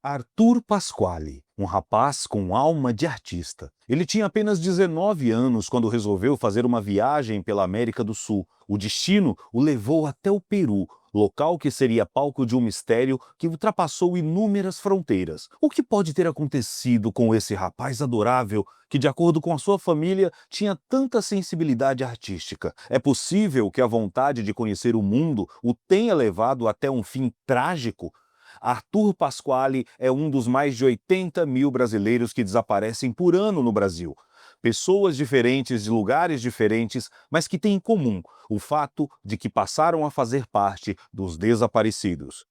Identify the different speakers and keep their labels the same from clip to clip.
Speaker 1: Arthur Pasquale, um rapaz com alma de artista. Ele tinha apenas 19 anos quando resolveu fazer uma viagem pela América do Sul. O destino o levou até o Peru, local que seria palco de um mistério que ultrapassou inúmeras fronteiras. O que pode ter acontecido com esse rapaz adorável que, de acordo com a sua família, tinha tanta sensibilidade artística? É possível que a vontade de conhecer o mundo o tenha levado até um fim trágico? Arthur Pasquale é um dos mais de 80 mil brasileiros que desaparecem por ano no Brasil. Pessoas diferentes de lugares diferentes, mas que têm em comum o fato de que passaram a fazer parte dos desaparecidos.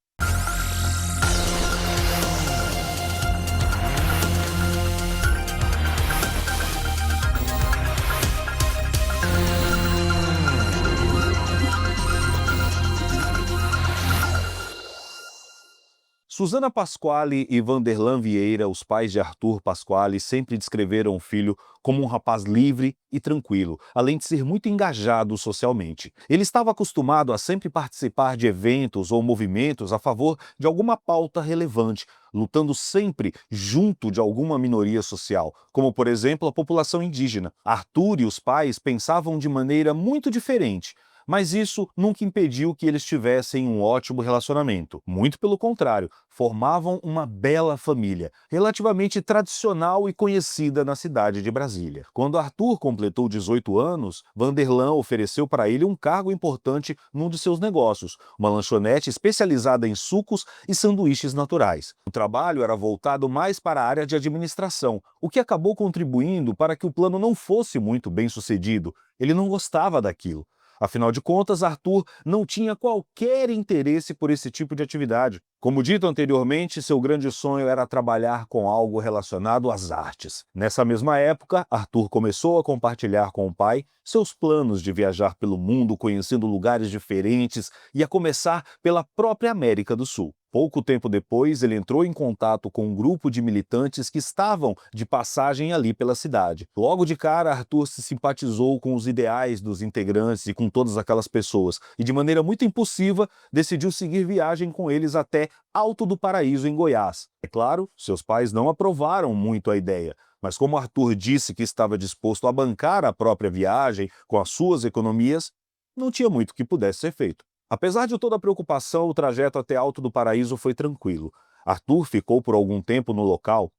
Speaker 1: Susana Pasquale e Vanderlan Vieira, os pais de Arthur Pasquale, sempre descreveram o filho como um rapaz livre e tranquilo, além de ser muito engajado socialmente. Ele estava acostumado a sempre participar de eventos ou movimentos a favor de alguma pauta relevante, lutando sempre junto de alguma minoria social, como por exemplo a população indígena. Arthur e os pais pensavam de maneira muito diferente, mas isso nunca impediu que eles tivessem um ótimo relacionamento. Muito pelo contrário, formavam uma bela família, relativamente tradicional e conhecida na cidade de Brasília. Quando Arthur completou 18 anos, Vanderlan ofereceu para ele um cargo importante num de seus negócios, uma lanchonete especializada em sucos e sanduíches naturais. O trabalho era voltado mais para a área de administração, o que acabou contribuindo para que o plano não fosse muito bem sucedido. Ele não gostava daquilo. Afinal de contas, Arthur não tinha qualquer interesse por esse tipo de atividade. Como dito anteriormente, seu grande sonho era trabalhar com algo relacionado às artes. Nessa mesma época, Arthur começou a compartilhar com o pai seus planos de viajar pelo mundo, conhecendo lugares diferentes e a começar pela própria América do Sul. Pouco tempo depois, ele entrou em contato com um grupo de militantes que estavam de passagem ali pela cidade. Logo de cara, Arthur se simpatizou com os ideais dos integrantes e com todas aquelas pessoas, e de maneira muito impulsiva, decidiu seguir viagem com eles até Alto do Paraíso, em Goiás. É claro, seus pais não aprovaram muito a ideia, mas como Arthur disse que estava disposto a bancar a própria viagem com as suas economias, não tinha muito que pudesse ser feito. Apesar de toda a preocupação, o trajeto até Alto do Paraíso foi tranquilo. Arthur ficou por algum tempo no local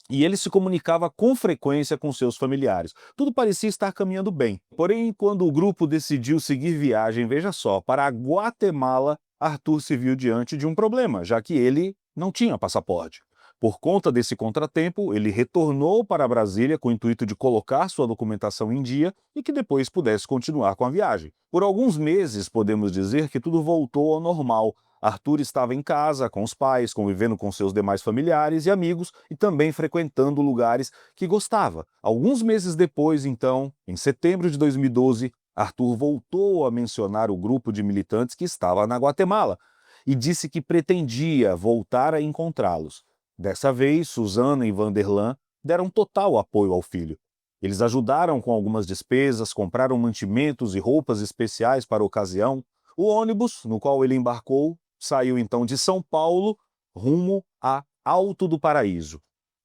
Speaker 1: e ele se comunicava com frequência com seus familiares. Tudo parecia estar caminhando bem. Porém, quando o grupo decidiu seguir viagem, veja só, para a Guatemala, Arthur se viu diante de um problema, já que ele não tinha passaporte. Por conta desse contratempo, ele retornou para Brasília com o intuito de colocar sua documentação em dia e que depois pudesse continuar com a viagem. Por alguns meses, podemos dizer que tudo voltou ao normal. Arthur estava em casa, com os pais, convivendo com seus demais familiares e amigos e também frequentando lugares que gostava. Alguns meses depois, então, em setembro de 2012, Arthur voltou a mencionar o grupo de militantes que estava na Guatemala e disse que pretendia voltar a encontrá-los. Dessa vez, Susana e Vanderlan deram total apoio ao filho. Eles ajudaram com algumas despesas, compraram mantimentos e roupas especiais para a ocasião. O ônibus, no qual ele embarcou, saiu então de São Paulo rumo a Alto do Paraíso,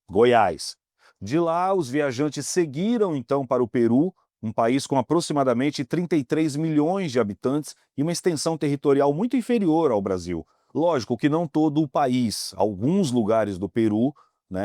Speaker 1: Goiás. De lá, os viajantes seguiram então para o Peru, um país com aproximadamente 33 milhões de habitantes e uma extensão territorial muito inferior ao Brasil. Lógico que não todo o país, alguns lugares do Peru,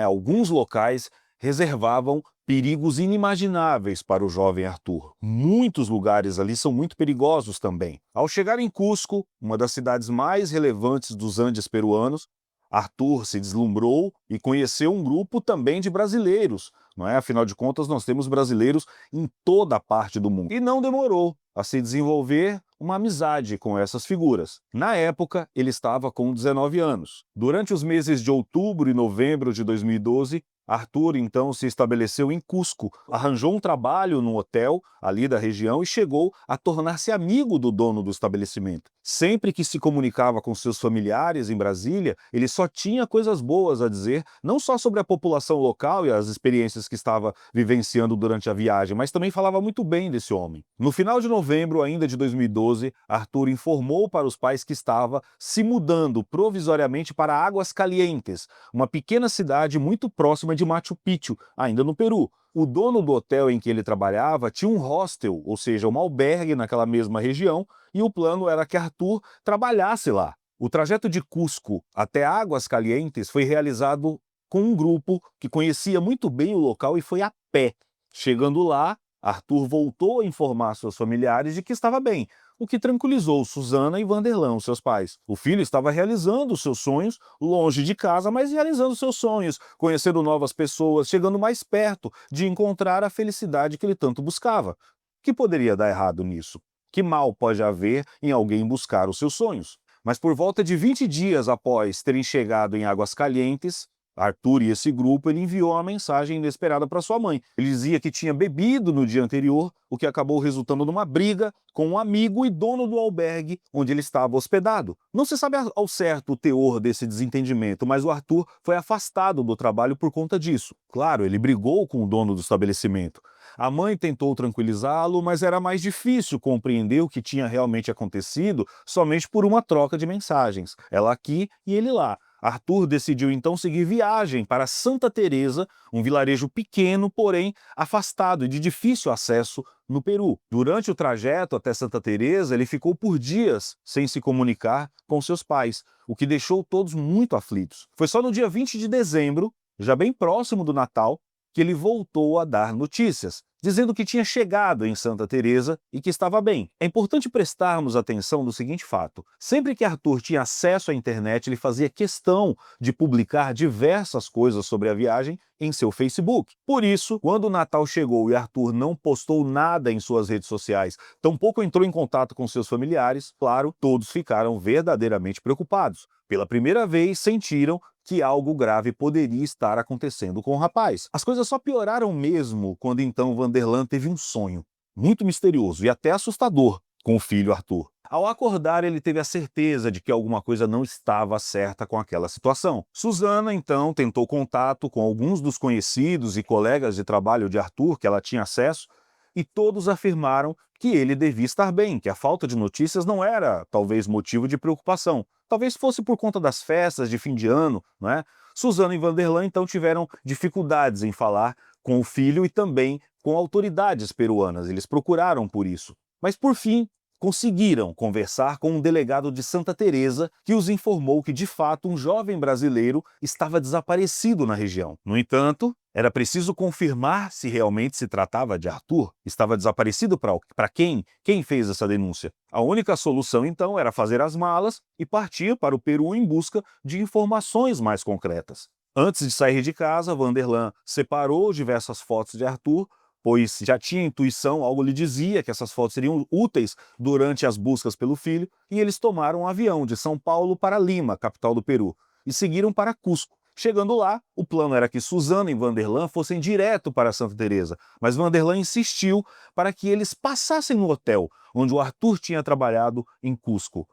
Speaker 1: alguns locais reservavam perigos inimagináveis para o jovem Arthur. Muitos lugares ali são muito perigosos também. Ao chegar em Cusco, uma das cidades mais relevantes dos Andes peruanos, Arthur se deslumbrou e conheceu um grupo também de brasileiros, não é? Afinal de contas, nós temos brasileiros em toda a parte do mundo. E não demorou a se desenvolver uma amizade com essas figuras. Na época, ele estava com 19 anos. Durante os meses de outubro e novembro de 2012, Arthur, então, se estabeleceu em Cusco, arranjou um trabalho no hotel ali da região e chegou a tornar-se amigo do dono do estabelecimento. Sempre que se comunicava com seus familiares em Brasília, ele só tinha coisas boas a dizer, não só sobre a população local e as experiências que estava vivenciando durante a viagem, mas também falava muito bem desse homem. No final de novembro ainda de 2012, Arthur informou para os pais que estava se mudando provisoriamente para Águas Calientes, uma pequena cidade muito próxima de Machu Picchu, ainda no Peru. O dono do hotel em que ele trabalhava tinha um hostel, ou seja, um albergue naquela mesma região, e o plano era que Arthur trabalhasse lá. O trajeto de Cusco até Águas Calientes foi realizado com um grupo que conhecia muito bem o local e foi a pé. Chegando lá, Arthur voltou a informar seus familiares de que estava bem, o que tranquilizou Susana e Vanderlan, seus pais. O filho estava realizando seus sonhos, longe de casa, mas realizando seus sonhos, conhecendo novas pessoas, chegando mais perto de encontrar a felicidade que ele tanto buscava. O que poderia dar errado nisso? Que mal pode haver em alguém buscar os seus sonhos? Mas por volta de 20 dias após terem chegado em Águas Calientes, Arthur e esse grupo, ele enviou uma mensagem inesperada para sua mãe. Ele dizia que tinha bebido no dia anterior, o que acabou resultando numa briga com um amigo e dono do albergue onde ele estava hospedado. Não se sabe ao certo o teor desse desentendimento, mas o Arthur foi afastado do trabalho por conta disso. Claro, ele brigou com o dono do estabelecimento. A mãe tentou tranquilizá-lo, mas era mais difícil compreender o que tinha realmente acontecido somente por uma troca de mensagens. Ela aqui e ele lá. Arthur decidiu então seguir viagem para Santa Teresa, um vilarejo pequeno, porém afastado e de difícil acesso no Peru. Durante o trajeto até Santa Teresa, ele ficou por dias sem se comunicar com seus pais, o que deixou todos muito aflitos. Foi só no dia 20 de dezembro, já bem próximo do Natal, que ele voltou a dar notícias, dizendo que tinha chegado em Santa Teresa e que estava bem. É importante prestarmos atenção no seguinte fato: sempre que Arthur tinha acesso à internet, ele fazia questão de publicar diversas coisas sobre a viagem em seu Facebook. Por isso, quando o Natal chegou e Arthur não postou nada em suas redes sociais, tampouco entrou em contato com seus familiares, claro, todos ficaram verdadeiramente preocupados. Pela primeira vez, sentiram que algo grave poderia estar acontecendo com o rapaz. As coisas só pioraram mesmo quando então Vanderlan teve um sonho, muito misterioso e até assustador, com o filho Arthur. Ao acordar, ele teve a certeza de que alguma coisa não estava certa com aquela situação. Susana, então, tentou contato com alguns dos conhecidos e colegas de trabalho de Arthur que ela tinha acesso, e todos afirmaram que ele devia estar bem, que a falta de notícias não era, talvez, motivo de preocupação. Talvez fosse por conta das festas de fim de ano, não é? Susana e Vanderlan, então, tiveram dificuldades em falar com o filho e também com autoridades peruanas. Eles procuraram por isso. Mas, por fim, conseguiram conversar com um delegado de Santa Teresa que os informou que, de fato, um jovem brasileiro estava desaparecido na região. No entanto, era preciso confirmar se realmente se tratava de Arthur. Estava desaparecido para quem? Quem fez essa denúncia? A única solução, então, era fazer as malas e partir para o Peru em busca de informações mais concretas. Antes de sair de casa, Vanderlan separou diversas fotos de Arthur, pois já tinha intuição, algo lhe dizia que essas fotos seriam úteis durante as buscas pelo filho, e eles tomaram um avião de São Paulo para Lima, capital do Peru, e seguiram para Cusco. Chegando lá, o plano era que Susana e Vanderlan fossem direto para Santa Teresa, mas Vanderlan insistiu para que eles passassem no hotel onde o Arthur tinha trabalhado em Cusco.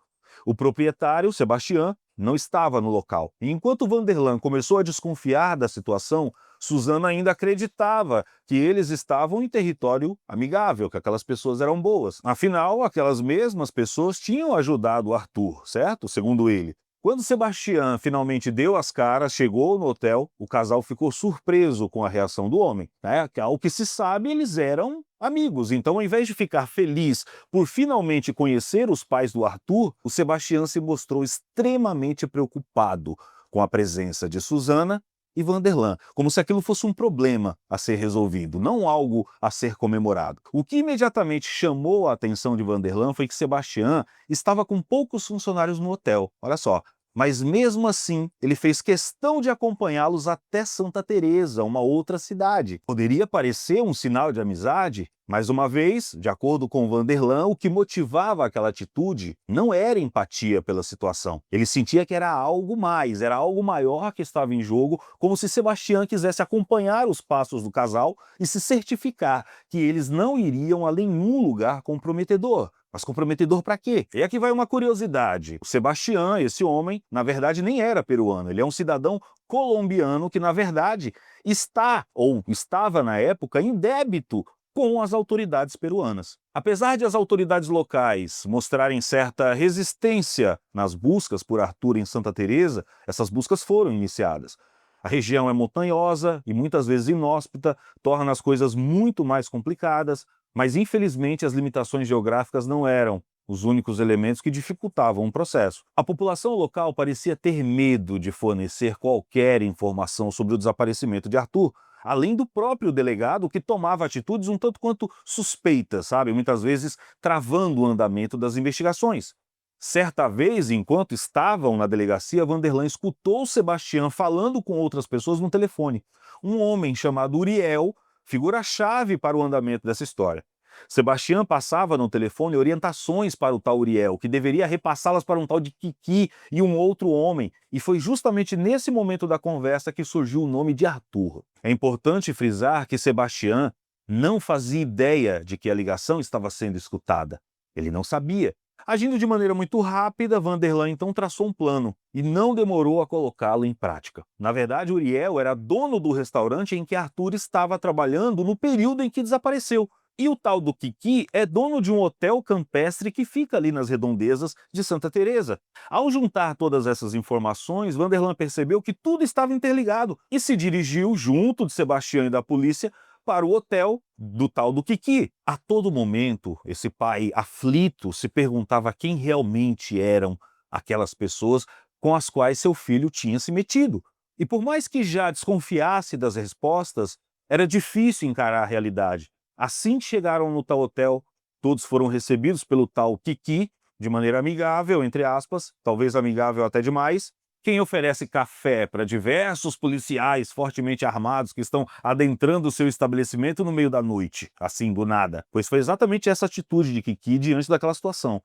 Speaker 1: O proprietário, Sebastião, não estava no local. E enquanto Vanderlan começou a desconfiar da situação, Susana ainda acreditava que eles estavam em território amigável, que aquelas pessoas eram boas. Afinal, aquelas mesmas pessoas tinham ajudado Arthur, certo? Segundo ele. Quando Sebastião finalmente deu as caras, chegou no hotel, o casal ficou surpreso com a reação do homem, né? Ao que se sabe, eles eram amigos. Então, ao invés de ficar feliz por finalmente conhecer os pais do Arthur, o Sebastião se mostrou extremamente preocupado com a presença de Susana e Vanderlan, como se aquilo fosse um problema a ser resolvido, não algo a ser comemorado. O que imediatamente chamou a atenção de Vanderlan foi que Sebastião estava com poucos funcionários no hotel. Olha só, Mas mesmo assim, ele fez questão de acompanhá-los até Santa Teresa, uma outra cidade. Poderia parecer um sinal de amizade, mas uma vez, de acordo com Vanderlan, o que motivava aquela atitude não era empatia pela situação. Ele sentia que era algo mais, era algo maior que estava em jogo, como se Sebastião quisesse acompanhar os passos do casal e se certificar que eles não iriam a nenhum lugar comprometedor. Mas comprometedor para quê? E aqui vai uma curiosidade. O Sebastião, esse homem, na verdade nem era peruano. Ele é um cidadão colombiano que, na verdade, está ou estava na época em débito com as autoridades peruanas. Apesar de as autoridades locais mostrarem certa resistência nas buscas por Arthur em Santa Teresa, essas buscas foram iniciadas. A região é montanhosa e muitas vezes inóspita, torna as coisas muito mais complicadas, mas infelizmente as limitações geográficas não eram os únicos elementos que dificultavam o processo. A população local parecia ter medo de fornecer qualquer informação sobre o desaparecimento de Arthur, além do próprio delegado, que tomava atitudes um tanto quanto suspeitas, sabe? Muitas vezes travando o andamento das investigações. Certa vez, enquanto estavam na delegacia, Vanderlan escutou Sebastião falando com outras pessoas no telefone. Um homem chamado Uriel, figura-chave para o andamento dessa história. Sebastião passava no telefone orientações para o tal Uriel, que deveria repassá-las para um tal de Kiki e um outro homem, e foi justamente nesse momento da conversa que surgiu o nome de Arthur. É importante frisar que Sebastião não fazia ideia de que a ligação estava sendo escutada. Ele não sabia. Agindo de maneira muito rápida, Vanderlan então traçou um plano e não demorou a colocá-lo em prática. Na verdade, Uriel era dono do restaurante em que Arthur estava trabalhando no período em que desapareceu. E o tal do Kiki é dono de um hotel campestre que fica ali nas redondezas de Santa Teresa. Ao juntar todas essas informações, Vanderlan percebeu que tudo estava interligado e se dirigiu, junto de Sebastião e da polícia, para o hotel do tal do Kiki. A todo momento, esse pai aflito se perguntava quem realmente eram aquelas pessoas com as quais seu filho tinha se metido. E por mais que já desconfiasse das respostas, era difícil encarar a realidade. Assim que chegaram no tal hotel, todos foram recebidos pelo tal Kiki de maneira amigável, entre aspas, talvez amigável até demais. Quem oferece café para diversos policiais fortemente armados que estão adentrando o seu estabelecimento no meio da noite, assim do nada. Pois foi exatamente essa atitude de Kiki diante daquela situação.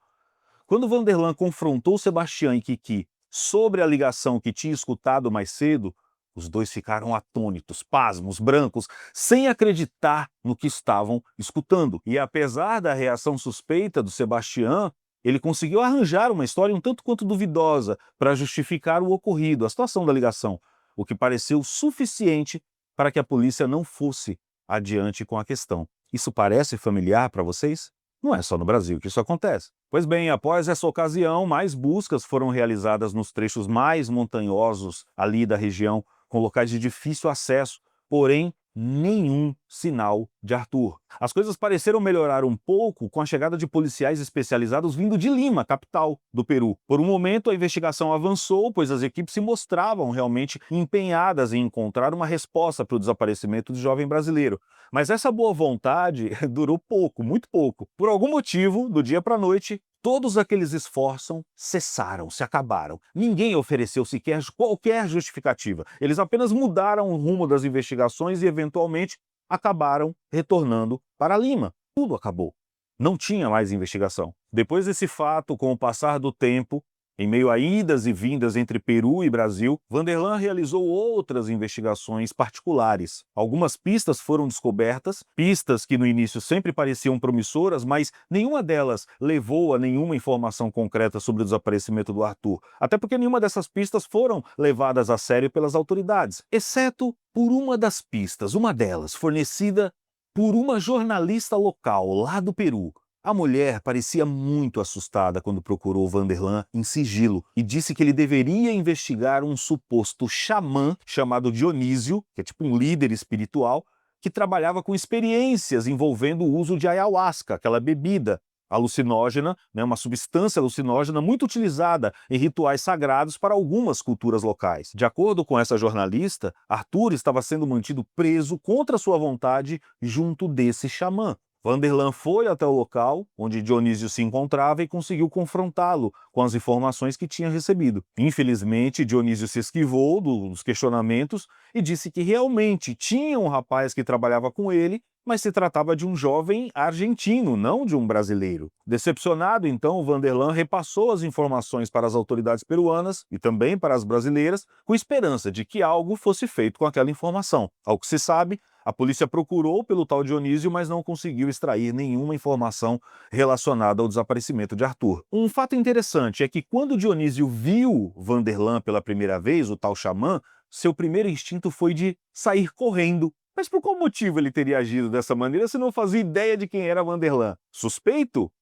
Speaker 1: Quando Vanderlan confrontou Sebastião e Kiki sobre a ligação que tinha escutado mais cedo, os dois ficaram atônitos, pasmos, brancos, sem acreditar no que estavam escutando. E apesar da reação suspeita do Sebastião, ele conseguiu arranjar uma história um tanto quanto duvidosa para justificar o ocorrido, a situação da ligação, o que pareceu suficiente para que a polícia não fosse adiante com a questão. Isso parece familiar para vocês? Não é só no Brasil que isso acontece. Pois bem, após essa ocasião, mais buscas foram realizadas nos trechos mais montanhosos ali da região, com locais de difícil acesso, porém nenhum sinal de Arthur. As coisas pareceram melhorar um pouco com a chegada de policiais especializados vindo de Lima, capital do Peru. Por um momento, a investigação avançou, pois as equipes se mostravam realmente empenhadas em encontrar uma resposta para o desaparecimento do jovem brasileiro. Mas essa boa vontade durou pouco, muito pouco. Por algum motivo, do dia para a noite, todos aqueles esforços cessaram, se acabaram. Ninguém ofereceu sequer qualquer justificativa. Eles apenas mudaram o rumo das investigações e, eventualmente, acabaram retornando para Lima. Tudo acabou. Não tinha mais investigação. Depois desse fato, com o passar do tempo, em meio a idas e vindas entre Peru e Brasil, Vanderlan realizou outras investigações particulares. Algumas pistas foram descobertas, pistas que no início sempre pareciam promissoras, mas nenhuma delas levou a nenhuma informação concreta sobre o desaparecimento do Arthur. Até porque nenhuma dessas pistas foram levadas a sério pelas autoridades, exceto por uma das pistas, uma delas fornecida por uma jornalista local lá do Peru. A mulher parecia muito assustada quando procurou Vanderlan em sigilo e disse que ele deveria investigar um suposto xamã chamado Dionísio, que é tipo um líder espiritual, que trabalhava com experiências envolvendo o uso de ayahuasca, aquela bebida alucinógena, uma substância alucinógena muito utilizada em rituais sagrados para algumas culturas locais. De acordo com essa jornalista, Arthur estava sendo mantido preso contra sua vontade junto desse xamã. Vanderlan foi até o local onde Dionísio se encontrava e conseguiu confrontá-lo com as informações que tinha recebido. Infelizmente, Dionísio se esquivou dos questionamentos e disse que realmente tinha um rapaz que trabalhava com ele, mas se tratava de um jovem argentino, não de um brasileiro. Decepcionado, então, Vanderlan repassou as informações para as autoridades peruanas e também para as brasileiras, com esperança de que algo fosse feito com aquela informação. Ao que se sabe, a polícia procurou pelo tal Dionísio, mas não conseguiu extrair nenhuma informação relacionada ao desaparecimento de Arthur. Um fato interessante é que quando Dionísio viu Vanderlan pela primeira vez, o tal xamã, seu primeiro instinto foi de sair correndo. Mas por qual motivo ele teria agido dessa maneira se não fazia ideia de quem era Vanderlan? Suspeito?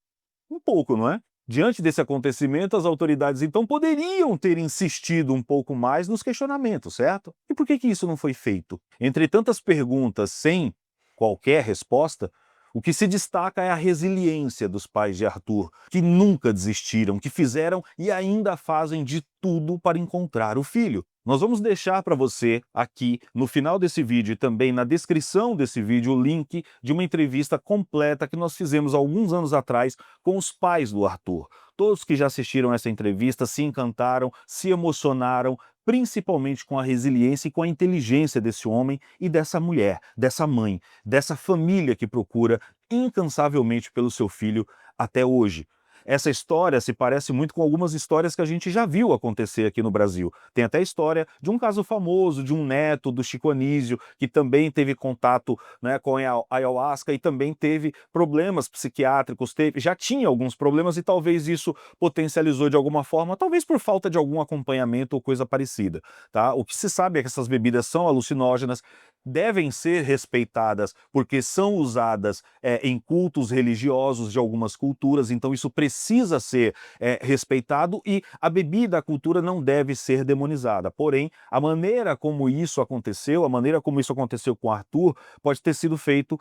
Speaker 1: Um pouco, não é? Diante desse acontecimento, as autoridades então poderiam ter insistido um pouco mais nos questionamentos, certo? E por que isso não foi feito? Entre tantas perguntas sem qualquer resposta, o que se destaca é a resiliência dos pais de Arthur, que nunca desistiram, que fizeram e ainda fazem de tudo para encontrar o filho. Nós vamos deixar para você aqui no final desse vídeo e também na descrição desse vídeo o link de uma entrevista completa que nós fizemos alguns anos atrás com os pais do Arthur. Todos que já assistiram essa entrevista se encantaram, se emocionaram, principalmente com a resiliência e com a inteligência desse homem e dessa mulher, dessa mãe, dessa família que procura incansavelmente pelo seu filho até hoje. Essa história se parece muito com algumas histórias que a gente já viu acontecer aqui no Brasil. Tem até a história de um caso famoso, de um neto do Chico Anísio, que também teve contato, né, com a ayahuasca e também teve problemas psiquiátricos, já tinha alguns problemas e talvez isso potencializou de alguma forma, talvez por falta de algum acompanhamento ou coisa parecida, tá? O que se sabe é que essas bebidas são alucinógenas, devem ser respeitadas porque são usadas em cultos religiosos de algumas culturas, então isso precisa ser respeitado e a bebida, a cultura não deve ser demonizada. Porém, a maneira como isso aconteceu, a maneira como isso aconteceu com Arthur, pode ter sido feito,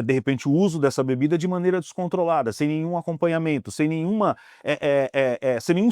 Speaker 1: de repente, o uso dessa bebida de maneira descontrolada, sem nenhum acompanhamento, sem nenhum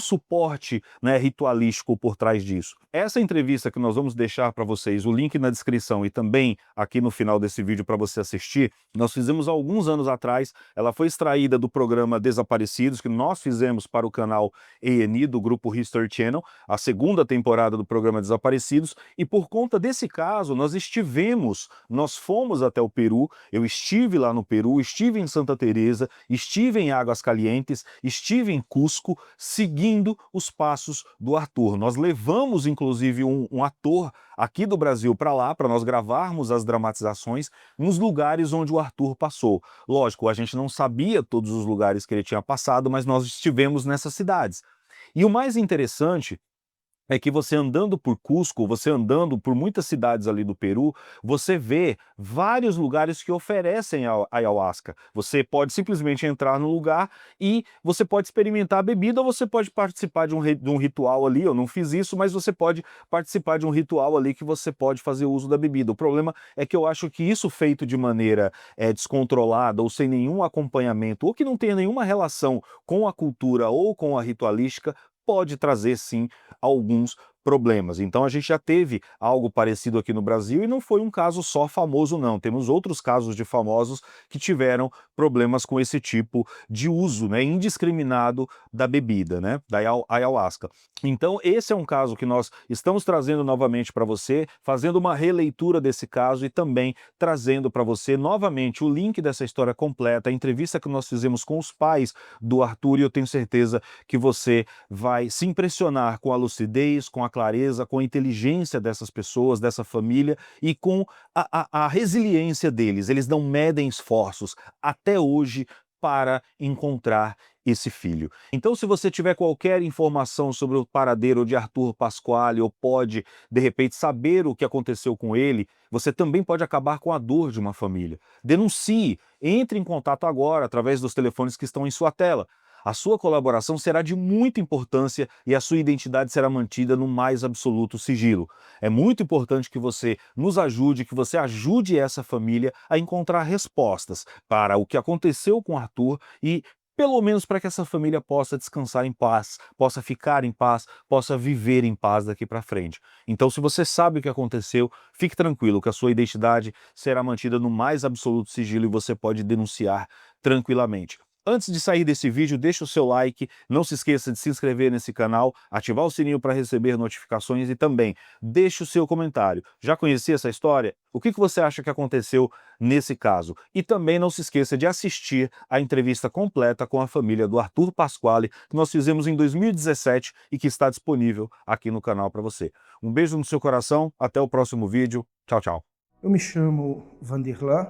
Speaker 1: suporte, né, ritualístico por trás disso. Essa entrevista que nós vamos deixar para vocês, o link na descrição e também aqui no final desse vídeo para você assistir, nós fizemos há alguns anos atrás, ela foi extraída do programa Desaparecidos, que nós fizemos para o canal A&E do grupo History Channel, a segunda temporada do programa Desaparecidos, e por conta desse caso nós fomos até o Peru, eu estive lá no Peru, estive em Santa Teresa, estive em Águas Calientes, estive em Cusco, seguindo os passos do Arthur. Nós levamos inclusive um ator aqui do Brasil para lá, para nós gravarmos as dramatizações nos lugares onde o Arthur passou. Lógico, a gente não sabia todos os lugares que ele tinha passado, mas nós estivemos nessas cidades. E o mais interessante é que você andando por Cusco, você andando por muitas cidades ali do Peru, você vê vários lugares que oferecem a ayahuasca. Você pode simplesmente entrar no lugar e você pode experimentar a bebida ou você pode participar de um ritual ali. Eu não fiz isso, mas você pode participar de um ritual ali que você pode fazer uso da bebida. O problema é que eu acho que isso feito de maneira descontrolada ou sem nenhum acompanhamento ou que não tenha nenhuma relação com a cultura ou com a ritualística, pode trazer sim alguns problemas. Então a gente já teve algo parecido aqui no Brasil e não foi um caso só famoso não, temos outros casos de famosos que tiveram problemas com esse tipo de uso, né, indiscriminado da bebida, né, da ayahuasca. Então esse é um caso que nós estamos trazendo novamente para você, fazendo uma releitura desse caso e também trazendo para você novamente o link dessa história completa, a entrevista que nós fizemos com os pais do Arthur, e eu tenho certeza que você vai se impressionar com a lucidez, com a clareza, com a inteligência dessas pessoas, dessa família e com a resiliência deles. Eles não medem esforços até hoje para encontrar esse filho. Então, se você tiver qualquer informação sobre o paradeiro de Arthur Pasquale ou pode, de repente, saber o que aconteceu com ele, você também pode acabar com a dor de uma família. Denuncie, entre em contato agora através dos telefones que estão em sua tela. A sua colaboração será de muita importância e a sua identidade será mantida no mais absoluto sigilo. É muito importante que você nos ajude, que você ajude essa família a encontrar respostas para o que aconteceu com Arthur e pelo menos para que essa família possa descansar em paz, possa ficar em paz, possa viver em paz daqui para frente. Então, se você sabe o que aconteceu, fique tranquilo que a sua identidade será mantida no mais absoluto sigilo e você pode denunciar tranquilamente. Antes de sair desse vídeo, deixa o seu like, não se esqueça de se inscrever nesse canal, ativar o sininho para receber notificações e também deixe o seu comentário. Já conhecia essa história? O que você acha que aconteceu nesse caso? E também não se esqueça de assistir a entrevista completa com a família do Arthur Pasquale, que nós fizemos em 2017 e que está disponível aqui no canal para você. Um beijo no seu coração, até o próximo vídeo. Tchau, tchau.
Speaker 2: Eu me chamo Vanderlan,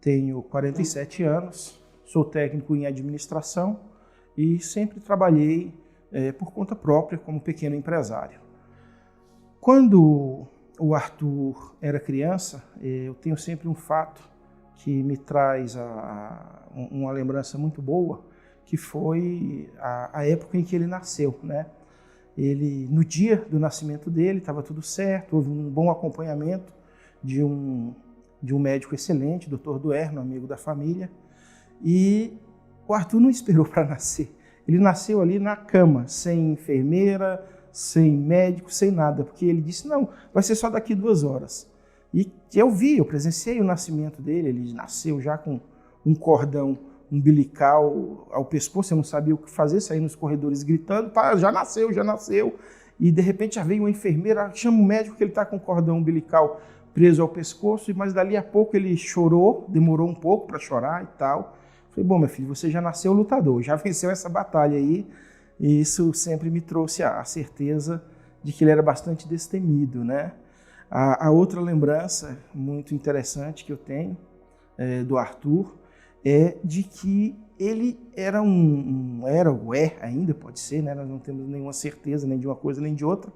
Speaker 2: tenho 47 anos, sou técnico em administração e sempre trabalhei por conta própria como pequeno empresário. Quando o Arthur era criança, eu tenho sempre um fato que me traz uma lembrança muito boa, que foi a época em que ele nasceu, né? No dia do nascimento dele, estava tudo certo, houve um bom acompanhamento de um médico excelente, Dr. Duerno, amigo da família, e o Arthur não esperou para nascer. Ele nasceu ali na cama, sem enfermeira, sem médico, sem nada, porque ele disse, não, vai ser só daqui 2 horas. E eu presenciei o nascimento dele, ele nasceu já com um cordão umbilical ao pescoço, eu não sabia o que fazer, saí nos corredores gritando, já nasceu, já nasceu. E de repente já veio uma enfermeira, chama o médico que ele está com o cordão umbilical preso ao pescoço, mas dali a pouco ele chorou, demorou um pouco para chorar e tal. Falei, bom, meu filho, você já nasceu lutador, já venceu essa batalha aí, e isso sempre me trouxe a certeza de que ele era bastante destemido, né? A outra lembrança muito interessante que eu tenho do Arthur é de que ele era ou é ainda, pode ser, né? Nós não temos nenhuma certeza nem de uma coisa nem de outra,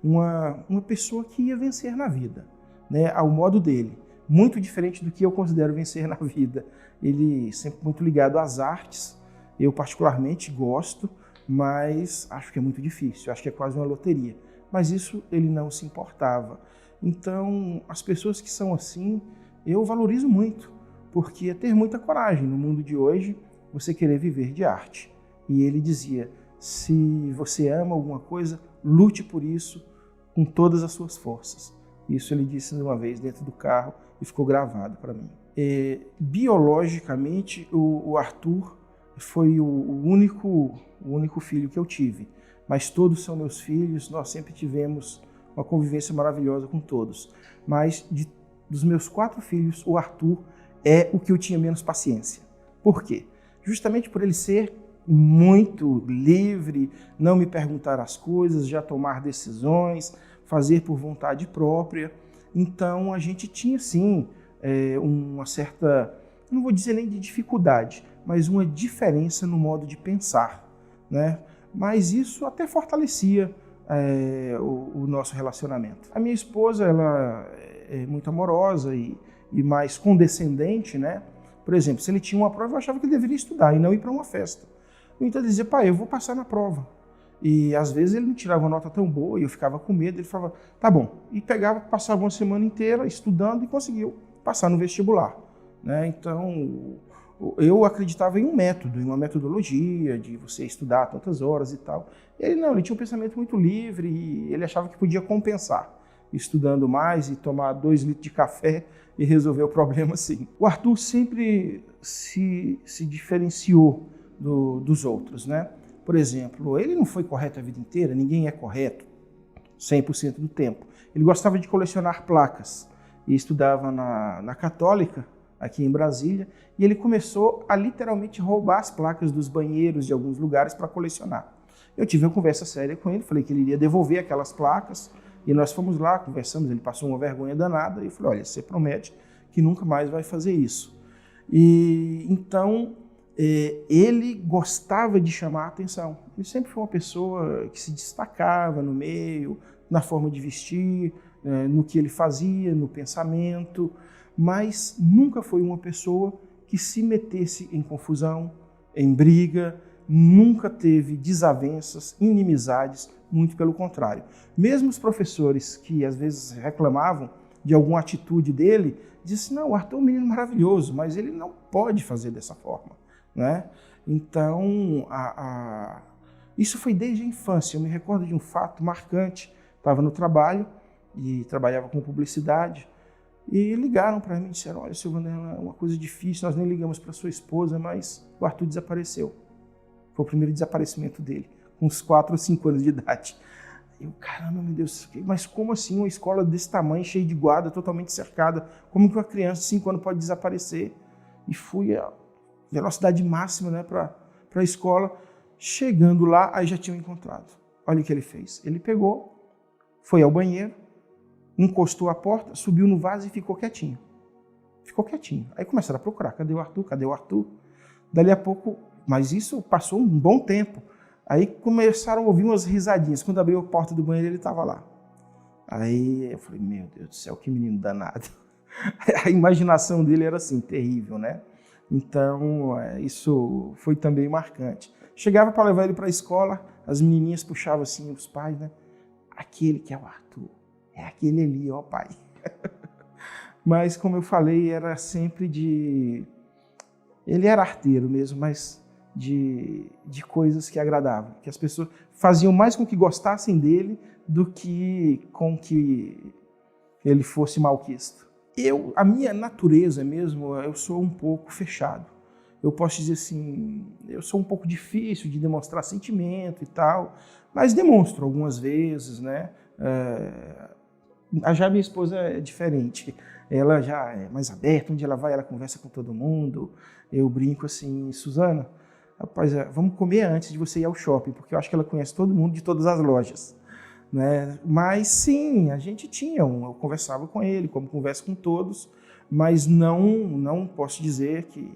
Speaker 2: uma pessoa que ia vencer na vida, né? Ao modo dele, muito diferente do que eu considero vencer na vida. Ele sempre muito ligado às artes, eu particularmente gosto, mas acho que é muito difícil, acho que é quase uma loteria. Mas isso ele não se importava. Então, as pessoas que são assim, eu valorizo muito, porque é ter muita coragem no mundo de hoje, você querer viver de arte. E ele dizia, se você ama alguma coisa, lute por isso com todas as suas forças. Isso ele disse uma vez dentro do carro e ficou gravado para mim. Biologicamente, o Arthur foi o único filho que eu tive, mas todos são meus filhos, nós sempre tivemos uma convivência maravilhosa com todos. Mas dos meus 4 filhos, o Arthur é o que eu tinha menos paciência. Por quê? Justamente por ele ser muito livre, não me perguntar as coisas, já tomar decisões, fazer por vontade própria. Então a gente tinha sim uma certa, não vou dizer nem de dificuldade, mas uma diferença no modo de pensar, né? Mas isso até fortalecia o nosso relacionamento. A minha esposa, ela é muito amorosa e mais condescendente, né? Por exemplo, se ele tinha uma prova, eu achava que ele deveria estudar e não ir para uma festa. Então ele dizia, pai, eu vou passar na prova. E às vezes ele não tirava uma nota tão boa e eu ficava com medo, ele falava, tá bom. E passava uma semana inteira estudando e conseguiu passar no vestibular, né? Então, eu acreditava em um método, em uma metodologia de você estudar tantas horas e tal. Ele não, ele tinha um pensamento muito livre e ele achava que podia compensar, estudando mais e tomar 2 litros de café e resolver o problema assim. O Arthur sempre se diferenciou dos outros, né? Por exemplo, ele não foi correto a vida inteira, ninguém é correto 100% do tempo. Ele gostava de colecionar placas e estudava na Católica, aqui em Brasília, e ele começou a literalmente roubar as placas dos banheiros de alguns lugares para colecionar. Eu tive uma conversa séria com ele, falei que ele iria devolver aquelas placas, e nós fomos lá, conversamos, ele passou uma vergonha danada, e eu falei, olha, você promete que nunca mais vai fazer isso. E então, ele gostava de chamar a atenção. Ele sempre foi uma pessoa que se destacava no meio, na forma de vestir, no que ele fazia, no pensamento, mas nunca foi uma pessoa que se metesse em confusão, em briga, nunca teve desavenças, inimizades, muito pelo contrário. Mesmo os professores que às vezes reclamavam de alguma atitude dele, diziam, não, o Arthur é um menino maravilhoso, mas ele não pode fazer dessa forma, né? Então, isso foi desde a infância. Eu me recordo de um fato marcante. Estava no trabalho e trabalhava com publicidade e ligaram para mim e disseram: olha, seu Vanderlan, é uma coisa difícil, nós nem ligamos para sua esposa, mas o Arthur desapareceu. Foi o primeiro desaparecimento dele, com uns 4 ou 5 anos de idade. Eu, caramba, meu Deus, mas como assim uma escola desse tamanho, cheia de guarda, totalmente cercada, como que uma criança de 5 anos pode desaparecer? E fui a velocidade máxima, né, para a escola. Chegando lá, aí já tinham encontrado. Olha o que ele fez. Ele pegou, foi ao banheiro, encostou a porta, subiu no vaso e ficou quietinho. Ficou quietinho. Aí começaram a procurar. Cadê o Arthur? Cadê o Arthur? Dali a pouco, mas isso passou um bom tempo. Aí começaram a ouvir umas risadinhas. Quando abriu a porta do banheiro, ele estava lá. Aí eu falei, meu Deus do céu, que menino danado. A imaginação dele era assim, terrível, né? Então, isso foi também marcante. Chegava para levar ele para a escola, as menininhas puxavam assim os pais, né? Aquele que é o Arthur, é aquele ali, ó pai. Mas, como eu falei, era sempre de... Ele era arteiro mesmo, mas de coisas que agradavam, que as pessoas faziam mais com que gostassem dele do que com que ele fosse malquisto. A minha natureza mesmo, eu sou um pouco fechado. Eu posso dizer assim, eu sou um pouco difícil de demonstrar sentimento e tal, mas demonstro algumas vezes, né? Já minha esposa é diferente. Ela já é mais aberta, onde ela vai, ela conversa com todo mundo. Eu brinco assim, Suzana, rapaz, vamos comer antes de você ir ao shopping, porque eu acho que ela conhece todo mundo de todas as lojas. Né? Mas sim, a gente eu conversava com ele, como converso com todos, mas não posso dizer que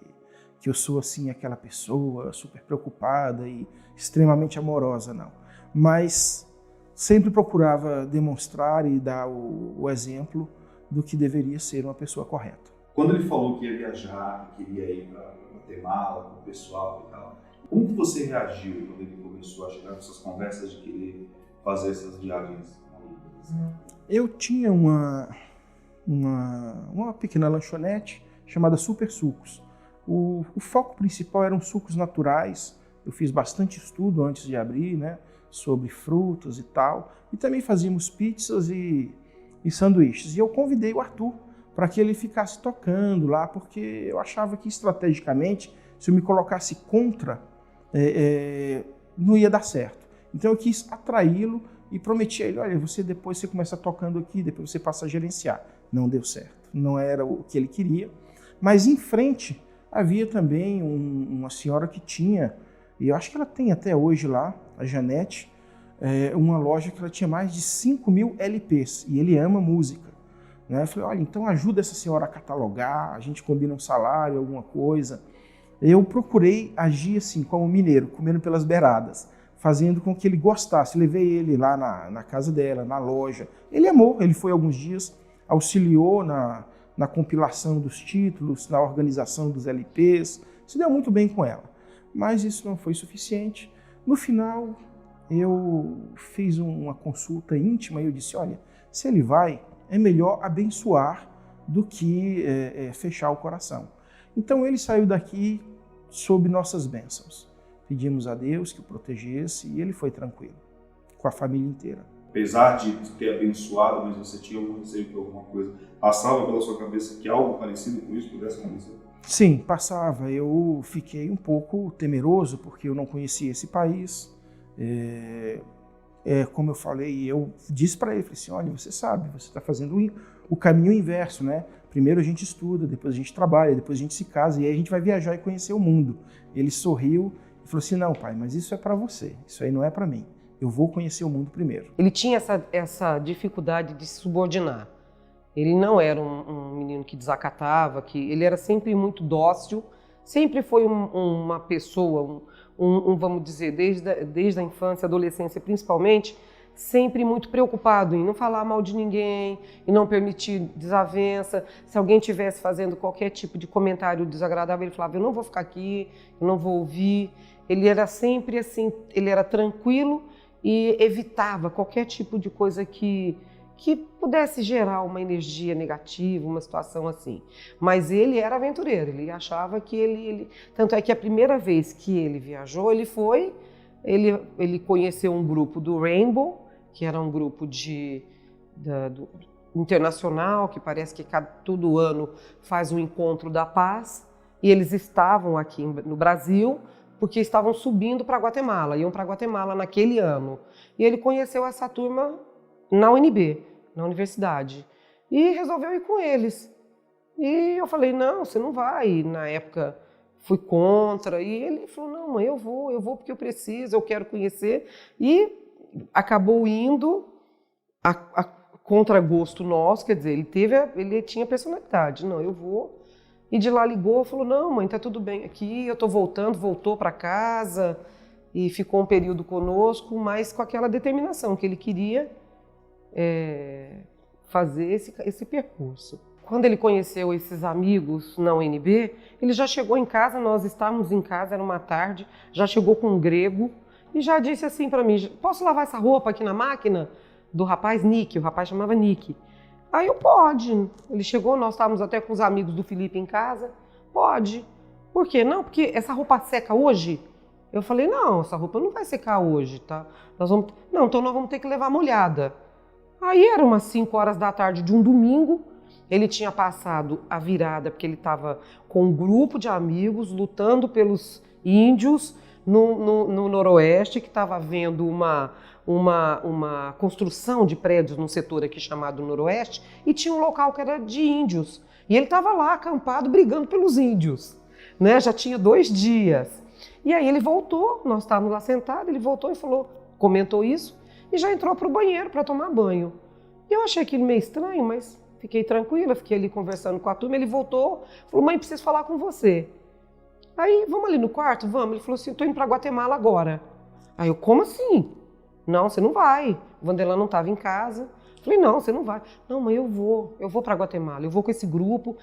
Speaker 2: eu sou assim aquela pessoa super preocupada e extremamente amorosa, não. Mas sempre procurava demonstrar e dar o exemplo do que deveria ser uma pessoa correta.
Speaker 3: Quando ele falou que ia viajar, que queria ir para Guatemala com o pessoal e tal, como que você reagiu quando ele começou a chegar nessas conversas de querer fazer essas viagens?
Speaker 2: Eu tinha uma pequena lanchonete chamada Super Sucos. O foco principal eram sucos naturais. Eu fiz bastante estudo antes de abrir, né, sobre frutas e tal. E também fazíamos pizzas e sanduíches. E eu convidei o Arthur para que ele ficasse tocando lá, porque eu achava que estrategicamente, se eu me colocasse contra, não ia dar certo. Então eu quis atraí-lo e prometi a ele, olha, depois você começa tocando aqui, depois você passa a gerenciar. Não deu certo, não era o que ele queria. Mas em frente havia também uma senhora que tinha, e eu acho que ela tem até hoje lá, a Janete, uma loja que ela tinha mais de 5.000 LPs, e ele ama música. Né? Eu falei, olha, então ajuda essa senhora a catalogar, a gente combina um salário, alguma coisa. Eu procurei agir assim, como mineiro, comendo pelas beiradas, fazendo com que ele gostasse. Levei ele lá na casa dela, na loja. Ele amou, ele foi alguns dias, auxiliou na compilação dos títulos, na organização dos LPs, se deu muito bem com ela. Mas isso não foi suficiente. No final, eu fiz uma consulta íntima e eu disse, olha, se ele vai, é melhor abençoar do que fechar o coração. Então ele saiu daqui sob nossas bênçãos. Pedimos a Deus que o protegesse e ele foi tranquilo, com a família inteira.
Speaker 3: Apesar de ter abençoado, mas você tinha algum receio que alguma coisa passava pela sua cabeça que algo parecido com isso pudesse acontecer?
Speaker 2: Sim, passava. Eu fiquei um pouco temeroso porque eu não conhecia esse país. Como eu falei, eu disse para ele, falei assim, olha, você sabe, você está fazendo o caminho inverso, né? Primeiro a gente estuda, depois a gente trabalha, depois a gente se casa e aí a gente vai viajar e conhecer o mundo. Ele sorriu e falou assim, não, pai, mas isso é para você, isso aí não é para mim. Eu vou conhecer o mundo primeiro.
Speaker 4: Ele tinha essa dificuldade de se subordinar. Ele não era um menino que desacatava, ele era sempre muito dócil, sempre foi uma pessoa, vamos dizer, desde a infância, adolescência principalmente, sempre muito preocupado em não falar mal de ninguém, em não permitir desavença. Se alguém estivesse fazendo qualquer tipo de comentário desagradável, ele falava, eu não vou ficar aqui, eu não vou ouvir. Ele era sempre assim, ele era tranquilo e evitava qualquer tipo de coisa que pudesse gerar uma energia negativa, uma situação assim. Mas ele era aventureiro, ele achava que Tanto é que a primeira vez que ele viajou, ele conheceu um grupo do Rainbow, que era um grupo internacional, que parece que todo ano faz um encontro da paz, e eles estavam aqui no Brasil porque estavam subindo para Guatemala, iam para Guatemala naquele ano. E ele conheceu essa turma na UNB, na universidade, e resolveu ir com eles. E eu falei, não, você não vai. E na época fui contra, e ele falou, não, mãe, eu vou porque eu preciso, eu quero conhecer. E acabou indo a contragosto nosso, quer dizer, ele tinha personalidade, não, eu vou. E de lá ligou, falou, não, mãe, tá tudo bem aqui, eu tô voltando, voltou para casa e ficou um período conosco, mas com aquela determinação que ele queria fazer esse percurso. Quando ele conheceu esses amigos na UNB, ele já chegou em casa, nós estávamos em casa, era uma tarde, já chegou com um grego e já disse assim para mim, posso lavar essa roupa aqui na máquina? Do rapaz Nick, o rapaz chamava Nick. Aí eu, pode. Ele chegou, nós estávamos até com os amigos do Felipe em casa. Pode. Por quê? Não, porque essa roupa seca hoje? Eu falei, não, essa roupa não vai secar hoje, tá? Não, então nós vamos ter que levar molhada. Aí era umas 5 horas da tarde de um domingo. Ele tinha passado a virada, porque ele estava com um grupo de amigos lutando pelos índios no Noroeste, que estava havendo uma construção de prédios num setor aqui chamado Noroeste, e tinha um local que era de índios. E ele estava lá acampado brigando pelos índios, né? Já tinha 2 dias. E aí ele voltou, nós estávamos lá sentados, ele voltou e comentou isso, e já entrou para o banheiro para tomar banho. E eu achei aquilo meio estranho, mas fiquei tranquila, fiquei ali conversando com a turma. Ele voltou, falou, mãe, preciso falar com você. Aí, vamos ali no quarto? Vamos. Ele falou assim, estou indo para Guatemala agora. Aí eu, como assim? Não, você não vai. O Vanderlan não estava em casa. Falei, não, você não vai. Não, mãe, eu vou para Guatemala, eu vou com esse grupo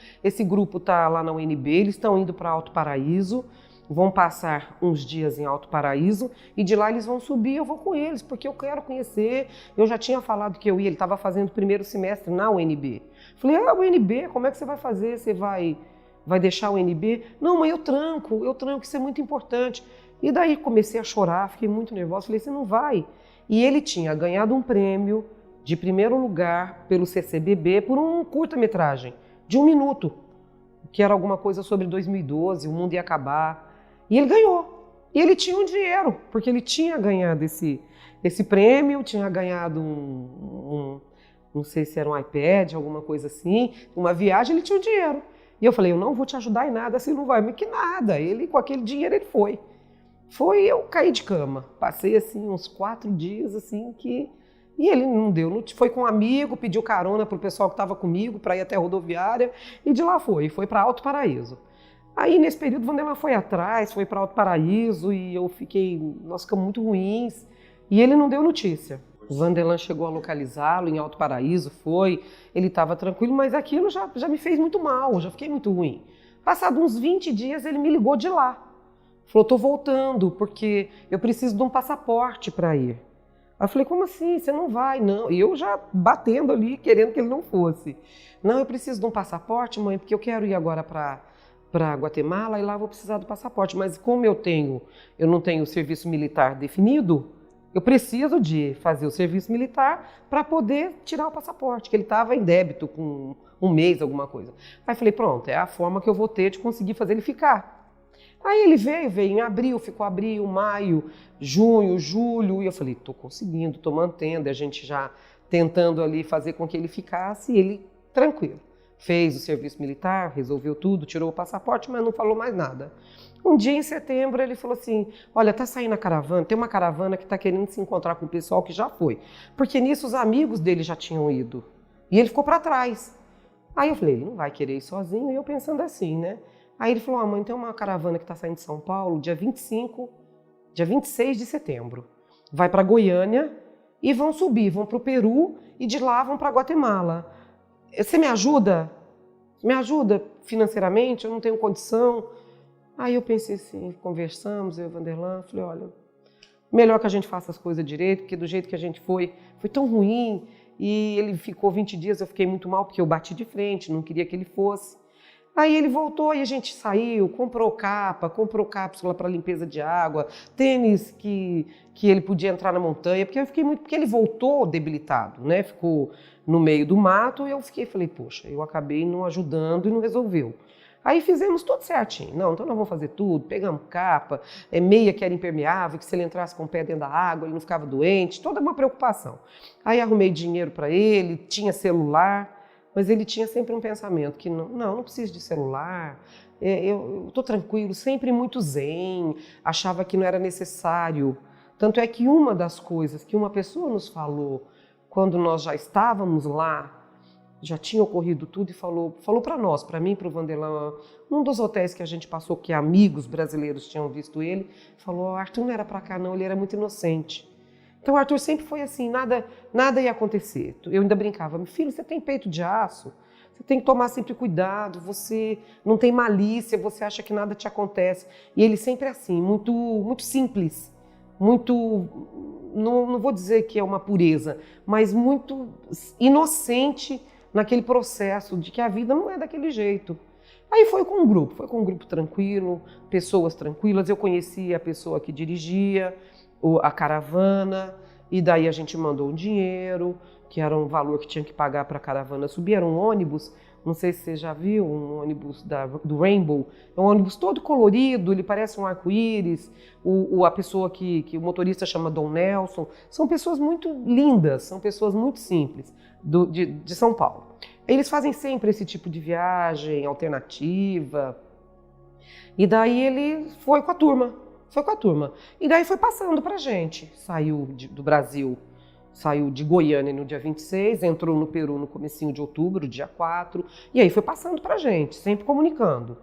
Speaker 4: está lá na UNB, eles estão indo para Alto Paraíso, vão passar uns dias em Alto Paraíso e de lá eles vão subir, eu vou com eles, porque eu quero conhecer. Eu já tinha falado que eu ia, ele estava fazendo o primeiro semestre na UNB. Falei, UNB, como é que você vai fazer? Você vai deixar a UNB? Não, mãe, eu tranco, isso é muito importante. E daí comecei a chorar, fiquei muito nervosa, falei, você não vai. E ele tinha ganhado um prêmio de primeiro lugar pelo CCBB por um curta-metragem de 1 minuto, que era alguma coisa sobre 2012, o mundo ia acabar. E ele ganhou. E ele tinha um dinheiro, porque ele tinha ganhado esse prêmio, tinha ganhado não sei se era um iPad, alguma coisa assim, uma viagem, ele tinha o dinheiro. E eu falei, eu não vou te ajudar em nada, você não vai. Mas que nada, ele com aquele dinheiro ele foi. Eu caí de cama, passei assim uns 4 dias assim e ele não deu, foi com um amigo, pediu carona pro pessoal que estava comigo para ir até a rodoviária e de lá foi para Alto Paraíso. Aí nesse período o Vanderlan foi atrás, foi para Alto Paraíso e nós ficamos muito ruins e ele não deu notícia. O Vanderlan chegou a localizá-lo em Alto Paraíso, ele estava tranquilo, mas aquilo já me fez muito mal, já fiquei muito ruim. Passado uns 20 dias ele me ligou de lá. Falou, estou voltando, porque eu preciso de um passaporte para ir. Aí eu falei, como assim? Você não vai? Não. E eu já batendo ali, querendo que ele não fosse. Não, eu preciso de um passaporte, mãe, porque eu quero ir agora para Guatemala e lá eu vou precisar do passaporte. Mas como eu não tenho o serviço militar definido, eu preciso de fazer o serviço militar para poder tirar o passaporte, que ele estava em débito com 1 mês, alguma coisa. Aí eu falei, pronto, é a forma que eu vou ter de conseguir fazer ele ficar. Aí ele veio em abril, ficou abril, maio, junho, julho, e eu falei, estou conseguindo, estou mantendo, a gente já tentando ali fazer com que ele ficasse, e ele tranquilo. Fez o serviço militar, resolveu tudo, tirou o passaporte, mas não falou mais nada. Um dia em setembro ele falou assim, olha, tá saindo a caravana, tem uma caravana que está querendo se encontrar com o pessoal que já foi, porque nisso os amigos dele já tinham ido, e ele ficou para trás. Aí eu falei, ele não vai querer ir sozinho, e eu pensando assim, né? Aí ele falou, mãe, tem uma caravana que está saindo de São Paulo, dia 26 de setembro. Vai para Goiânia e vão subir, vão para o Peru e de lá vão para Guatemala. Você me ajuda? Me ajuda financeiramente? Eu não tenho condição. Aí eu pensei assim, conversamos, eu e o Vanderlan, falei, olha, melhor que a gente faça as coisas direito, porque do jeito que a gente foi tão ruim. e ele ficou 20 dias, eu fiquei muito mal porque eu bati de frente, não queria que ele fosse. Aí ele voltou e a gente saiu, comprou cápsula para limpeza de água, tênis que ele podia entrar na montanha, porque ele voltou debilitado, né? Ficou no meio do mato e falei, poxa, eu acabei não ajudando e não resolveu. Aí fizemos tudo certinho. Não, então nós vamos fazer tudo, pegamos capa, meia que era impermeável, que se ele entrasse com o pé dentro da água, ele não ficava doente, toda uma preocupação. Aí arrumei dinheiro para ele, tinha celular, mas ele tinha sempre um pensamento que não preciso de celular, eu estou tranquilo, sempre muito zen, achava que não era necessário. Tanto é que uma das coisas que uma pessoa nos falou quando nós já estávamos lá, já tinha ocorrido tudo e falou para nós, para mim, para o Vanderlan, num dos hotéis que a gente passou, que amigos brasileiros tinham visto ele, falou, Arthur não era para cá não, ele era muito inocente. Então o Arthur sempre foi assim, nada ia acontecer. Eu ainda brincava, meu filho, você tem peito de aço, você tem que tomar sempre cuidado, você não tem malícia, você acha que nada te acontece. E ele sempre é assim, muito, muito simples, muito, não vou dizer que é uma pureza, mas muito inocente naquele processo de que a vida não é daquele jeito. Aí foi com um grupo tranquilo, pessoas tranquilas, eu conhecia a pessoa que dirigia a caravana, e daí a gente mandou um dinheiro, que era um valor que tinha que pagar para a caravana subir, era um ônibus, não sei se você já viu, um ônibus do Rainbow, é um ônibus todo colorido, ele parece um arco-íris, a pessoa que o motorista chama Dom Nelson, são pessoas muito lindas, são pessoas muito simples, de São Paulo. Eles fazem sempre esse tipo de viagem alternativa, e daí ele foi com a turma. E daí foi passando pra gente. Saiu do Brasil, saiu de Goiânia no dia 26, entrou no Peru no comecinho de outubro, dia 4, e aí foi passando pra gente, sempre comunicando.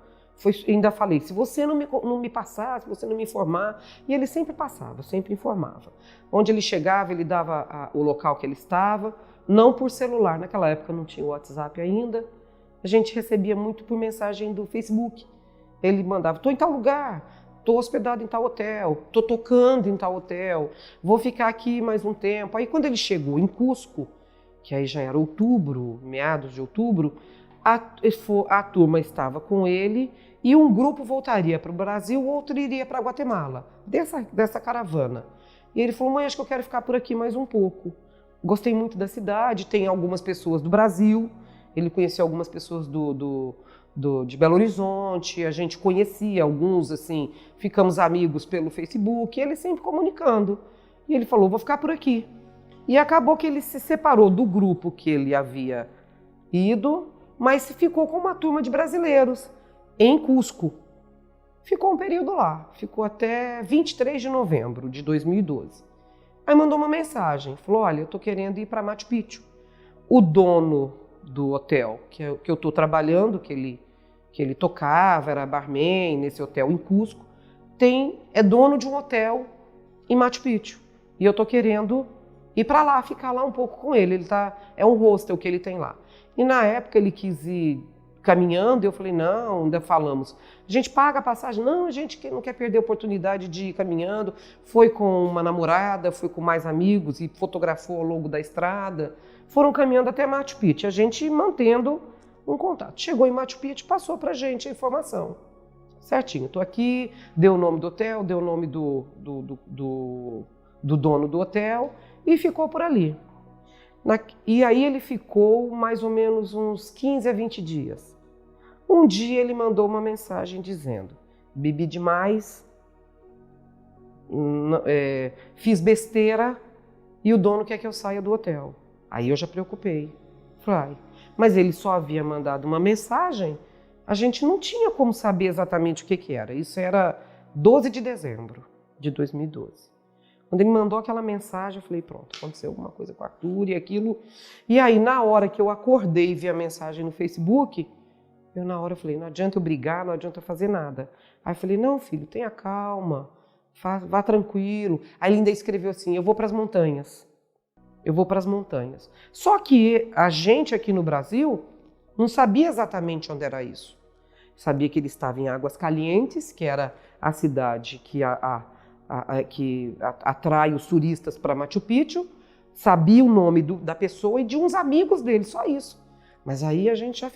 Speaker 4: Ainda falei, se você não me passar, se você não me informar, e ele sempre passava, sempre informava. Onde ele chegava, ele dava o local que ele estava, não por celular, naquela época não tinha o WhatsApp ainda, a gente recebia muito por mensagem do Facebook. Ele mandava, estou em tal lugar, estou hospedado em tal hotel, estou tocando em tal hotel, vou ficar aqui mais um tempo. Aí quando ele chegou em Cusco, que aí já era outubro, meados de outubro, a turma estava com ele e um grupo voltaria para o Brasil, o outro iria para Guatemala, dessa caravana. E ele falou, mãe, acho que eu quero ficar por aqui mais um pouco. Gostei muito da cidade, tem algumas pessoas do Brasil, ele conheceu algumas pessoas de Belo Horizonte, a gente conhecia alguns, assim, ficamos amigos pelo Facebook, ele sempre comunicando. E ele falou, vou ficar por aqui. E acabou que ele se separou do grupo que ele havia ido, mas ficou com uma turma de brasileiros em Cusco. Ficou um período lá, ficou até 23 de novembro de 2012. Aí mandou uma mensagem, falou, olha, eu tô querendo ir para Machu Picchu. O dono do hotel que eu tô trabalhando, que ele tocava, era barman nesse hotel em Cusco, é dono de um hotel em Machu Picchu. E eu tô querendo ir para lá, ficar lá um pouco com ele. É um hostel que ele tem lá. E na época ele quis ir caminhando, e eu falei, não, ainda falamos, a gente paga a passagem, não, a gente não quer perder a oportunidade de ir caminhando, foi com uma namorada, foi com mais amigos e fotografou ao longo da estrada, foram caminhando até Machu Picchu, a gente mantendo um contato. Chegou em Machu Picchu, passou pra gente a informação, certinho, estou aqui, deu o nome do hotel, deu o nome do dono do hotel e ficou por ali. E aí ele ficou mais ou menos uns 15 a 20 dias. Um dia ele mandou uma mensagem dizendo, bebi demais, fiz besteira e o dono quer que eu saia do hotel. Aí eu já preocupei. Falei, mas ele só havia mandado uma mensagem, a gente não tinha como saber exatamente o que era. Isso era 12 de dezembro de 2012. Quando ele mandou aquela mensagem, eu falei, pronto, aconteceu alguma coisa com o Arthur e aquilo. E aí, na hora que eu acordei e vi a mensagem no Facebook, eu falei, não adianta eu brigar, não adianta eu fazer nada. Aí eu falei, não, filho, tenha calma, vá tranquilo. Aí ele ainda escreveu assim, eu vou para as montanhas. Eu vou para as montanhas. Só que a gente aqui no Brasil não sabia exatamente onde era isso. Sabia que ele estava em Águas Calientes, que era a cidade que atrai os turistas para Machu Picchu. sabia o nome da pessoa e de uns amigos dele, só isso. Mas aí a gente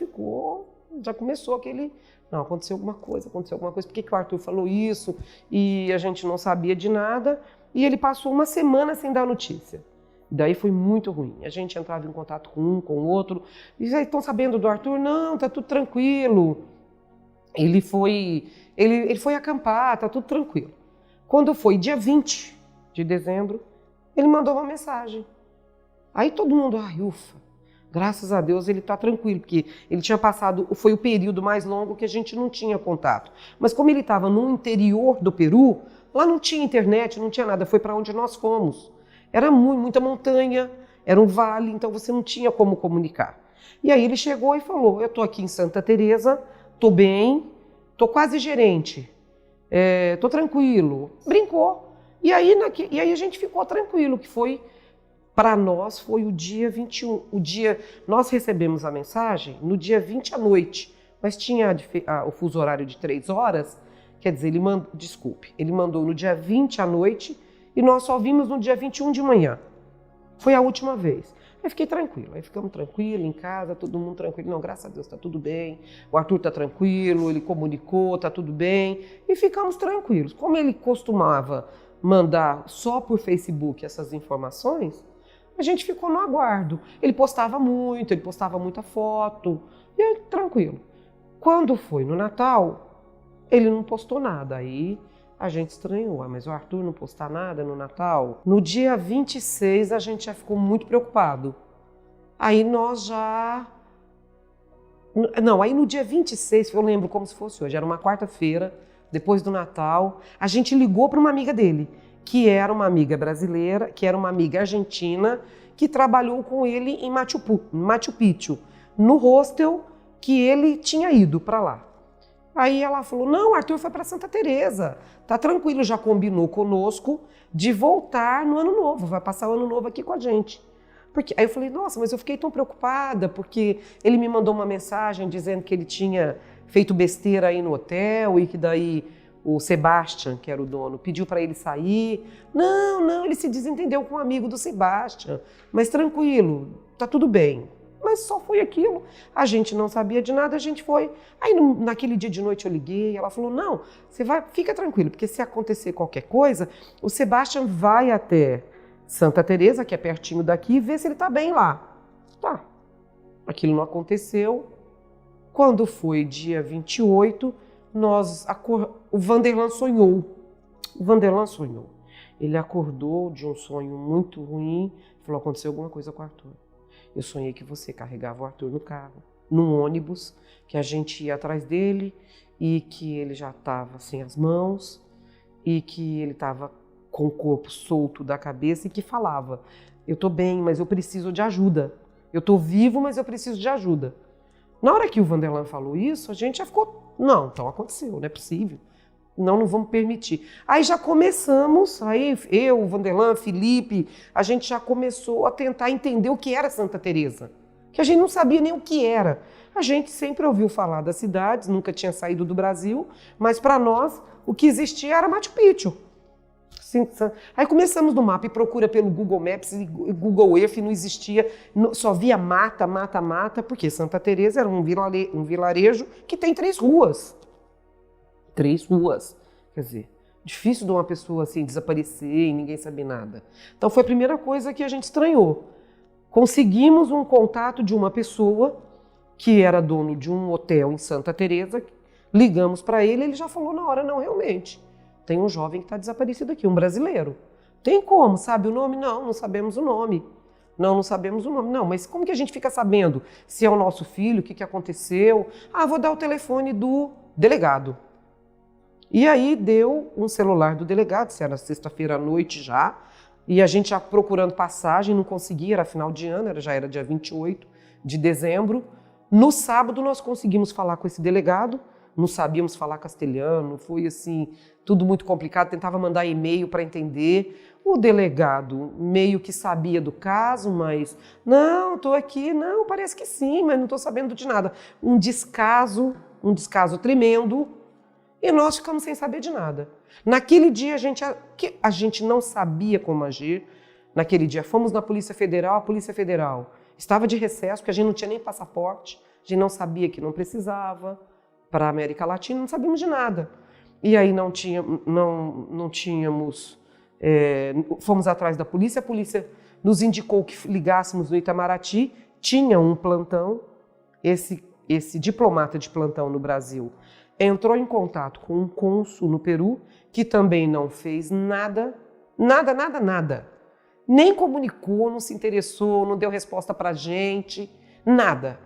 Speaker 4: já começou aquele... Não, aconteceu alguma coisa, por que o Arthur falou isso? E a gente não sabia de nada, e ele passou uma semana sem dar notícia. Daí foi muito ruim. A gente entrava em contato com um, com o outro, e aí, estão sabendo do Arthur? Não, tá tudo tranquilo. Ele foi acampar, tá tudo tranquilo. Quando foi dia 20 de dezembro, ele mandou uma mensagem. Aí todo mundo, ai, ufa, graças a Deus ele está tranquilo, porque ele tinha passado, foi o período mais longo que a gente não tinha contato. Mas como ele estava no interior do Peru, lá não tinha internet, não tinha nada, foi para onde nós fomos. Era muita montanha, era um vale, então você não tinha como comunicar. E aí ele chegou e falou, eu estou aqui em Santa Teresa, estou bem, estou quase gerente, estou tranquilo. Brincou. E aí a gente ficou tranquilo, que foi... Para nós foi o dia 21, nós recebemos a mensagem no dia 20 à noite, mas tinha o fuso horário de 3 horas, quer dizer, ele mandou no dia 20 à noite e nós só vimos no dia 21 de manhã. Foi a última vez. Aí fiquei tranquilo, aí ficamos tranquilos em casa, todo mundo tranquilo. Não, graças a Deus, tá tudo bem, o Arthur tá tranquilo, ele comunicou, tá tudo bem, e ficamos tranquilos. Como ele costumava mandar só por Facebook essas informações, a gente ficou no aguardo. Ele postava muita foto, e aí, tranquilo. Quando foi no Natal, ele não postou nada. Aí a gente estranhou, mas o Arthur não postar nada no Natal? No dia 26 a gente já ficou muito preocupado. Aí nós já... Não, aí no dia 26, eu lembro como se fosse hoje, era uma quarta-feira, depois do Natal, a gente ligou para uma amiga dele, que era uma amiga brasileira, que era uma amiga argentina, que trabalhou com ele em Machu Picchu, no hostel que ele tinha ido para lá. Aí ela falou, não, o Arthur foi para Santa Teresa, tá tranquilo, já combinou conosco de voltar no Ano Novo, vai passar o Ano Novo aqui com a gente. Aí eu falei, nossa, mas eu fiquei tão preocupada, porque ele me mandou uma mensagem dizendo que ele tinha feito besteira aí no hotel e que daí... O Sebastian, que era o dono, pediu para ele sair. Não, ele se desentendeu com um amigo do Sebastian. Mas tranquilo, tá tudo bem. Mas só foi aquilo. A gente não sabia de nada, a gente foi. Aí naquele dia de noite eu liguei, ela falou, não, fica tranquilo, porque se acontecer qualquer coisa, o Sebastian vai até Santa Teresa, que é pertinho daqui, e vê se ele tá bem lá. Tá. Aquilo não aconteceu. Quando foi dia 28, o Vanderlan sonhou. Ele acordou de um sonho muito ruim e falou, aconteceu alguma coisa com o Arthur. Eu sonhei que você carregava o Arthur no carro, num ônibus, que a gente ia atrás dele e que ele já estava sem as mãos e que ele estava com o corpo solto da cabeça e que falava, eu estou bem, mas eu preciso de ajuda. Eu estou vivo, mas eu preciso de ajuda. Na hora que o Vanderlan falou isso, a gente já ficou... Não, então aconteceu, não é possível. Não vamos permitir. Aí já começamos, aí eu, o Vanderlan, Felipe, a gente já começou a tentar entender o que era Santa Teresa, que a gente não sabia nem o que era. A gente sempre ouviu falar das cidades, nunca tinha saído do Brasil, mas para nós o que existia era Machu Picchu. Aí começamos no mapa e procura pelo Google Maps e Google Earth, não existia, só via mata, porque Santa Teresa era um vilarejo que tem 3 ruas. 3 ruas. Quer dizer, difícil de uma pessoa assim desaparecer e ninguém saber nada. Então foi a primeira coisa que a gente estranhou. Conseguimos um contato de uma pessoa que era dono de um hotel em Santa Teresa, ligamos para ele, ele já falou na hora, não, realmente. Tem um jovem que está desaparecido aqui, um brasileiro. Tem como? Sabe o nome? Não sabemos o nome. Não sabemos o nome. Não, mas como que a gente fica sabendo se é o nosso filho, o que aconteceu? Vou dar o telefone do delegado. E aí deu um celular do delegado, se era sexta-feira à noite já, e a gente já procurando passagem, não conseguia, era final de ano, já era dia 28 de dezembro. No sábado nós conseguimos falar com esse delegado, não sabíamos falar castelhano, foi assim, tudo muito complicado, tentava mandar e-mail para entender. O delegado meio que sabia do caso, mas não, estou aqui, não, parece que sim, mas não estou sabendo de nada. Um descaso tremendo, e nós ficamos sem saber de nada. Naquele dia a gente não sabia como agir, naquele dia. Fomos na Polícia Federal, a Polícia Federal estava de recesso, porque a gente não tinha nem passaporte, a gente não sabia que não precisava, para a América Latina, não sabíamos de nada. E aí não tínhamos, fomos atrás da polícia, a polícia nos indicou que ligássemos no Itamaraty, tinha um plantão, esse diplomata de plantão no Brasil entrou em contato com um cônsul no Peru, que também não fez nada, nada. Nem comunicou, não se interessou, não deu resposta para a gente, nada.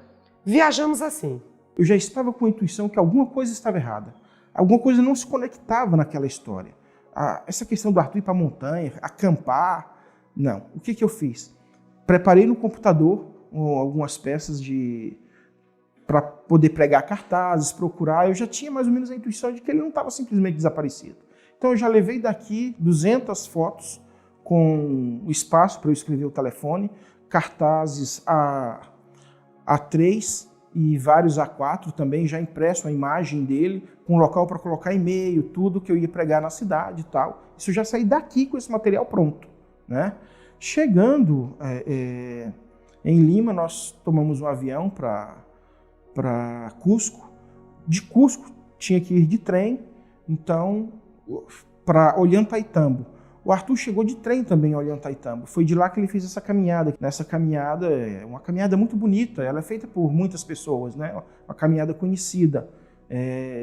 Speaker 4: Viajamos assim.
Speaker 2: Eu já estava com a intuição que alguma coisa estava errada. Alguma coisa não se conectava naquela história. Essa questão do Arthur ir para a montanha, acampar, não. O que eu fiz? Preparei no computador algumas peças para poder pregar cartazes, procurar. Eu já tinha mais ou menos a intuição de que ele não estava simplesmente desaparecido. Então eu já levei daqui 200 fotos com o espaço para eu escrever o telefone, cartazes A3 e vários A4 também, já impresso a imagem dele, com local para colocar e-mail, tudo que eu ia pregar na cidade e tal. Isso eu já saí daqui com esse material pronto, né? Chegando em Lima, nós tomamos um avião para Cusco. De Cusco tinha que ir de trem, então, para Ollantaytambo. O Arthur chegou de trem também a Ollantaytambo. Foi de lá que ele fez essa caminhada. Nessa caminhada, é uma caminhada muito bonita, ela é feita por muitas pessoas, né? Uma caminhada conhecida.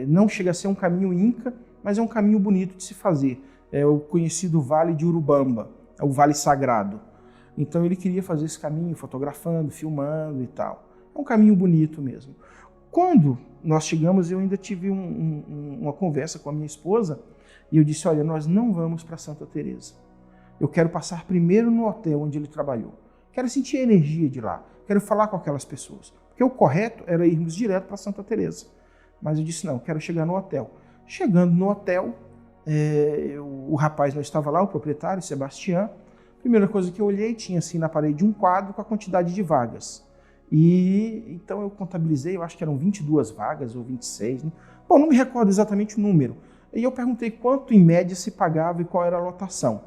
Speaker 2: Não chega a ser um caminho Inca, mas é um caminho bonito de se fazer. É o conhecido Vale de Urubamba, é o Vale Sagrado. Então ele queria fazer esse caminho, fotografando, filmando e tal. É um caminho bonito mesmo. Quando nós chegamos, eu ainda tive uma conversa com a minha esposa, e eu disse, olha, nós não vamos para Santa Teresa. Eu quero passar primeiro no hotel onde ele trabalhou. Quero sentir a energia de lá. Quero falar com aquelas pessoas. Porque o correto era irmos direto para Santa Teresa. Mas eu disse, não, quero chegar no hotel. Chegando no hotel, o rapaz não estava lá, o proprietário, Sebastião. Primeira coisa que eu olhei, tinha assim na parede um quadro com a quantidade de vagas. E então eu contabilizei, eu acho que eram 22 vagas ou 26. Né? Bom, não me recordo exatamente o número. E eu perguntei quanto em média se pagava e qual era a lotação.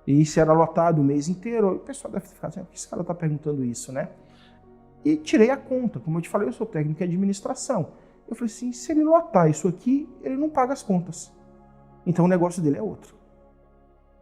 Speaker 2: E se era lotado o mês inteiro. O pessoal deve ficar assim, por que esse cara está perguntando isso, né? E tirei a conta. Como eu te falei, eu sou técnico em administração. Eu falei assim, se ele lotar isso aqui, ele não paga as contas. Então o negócio dele é outro.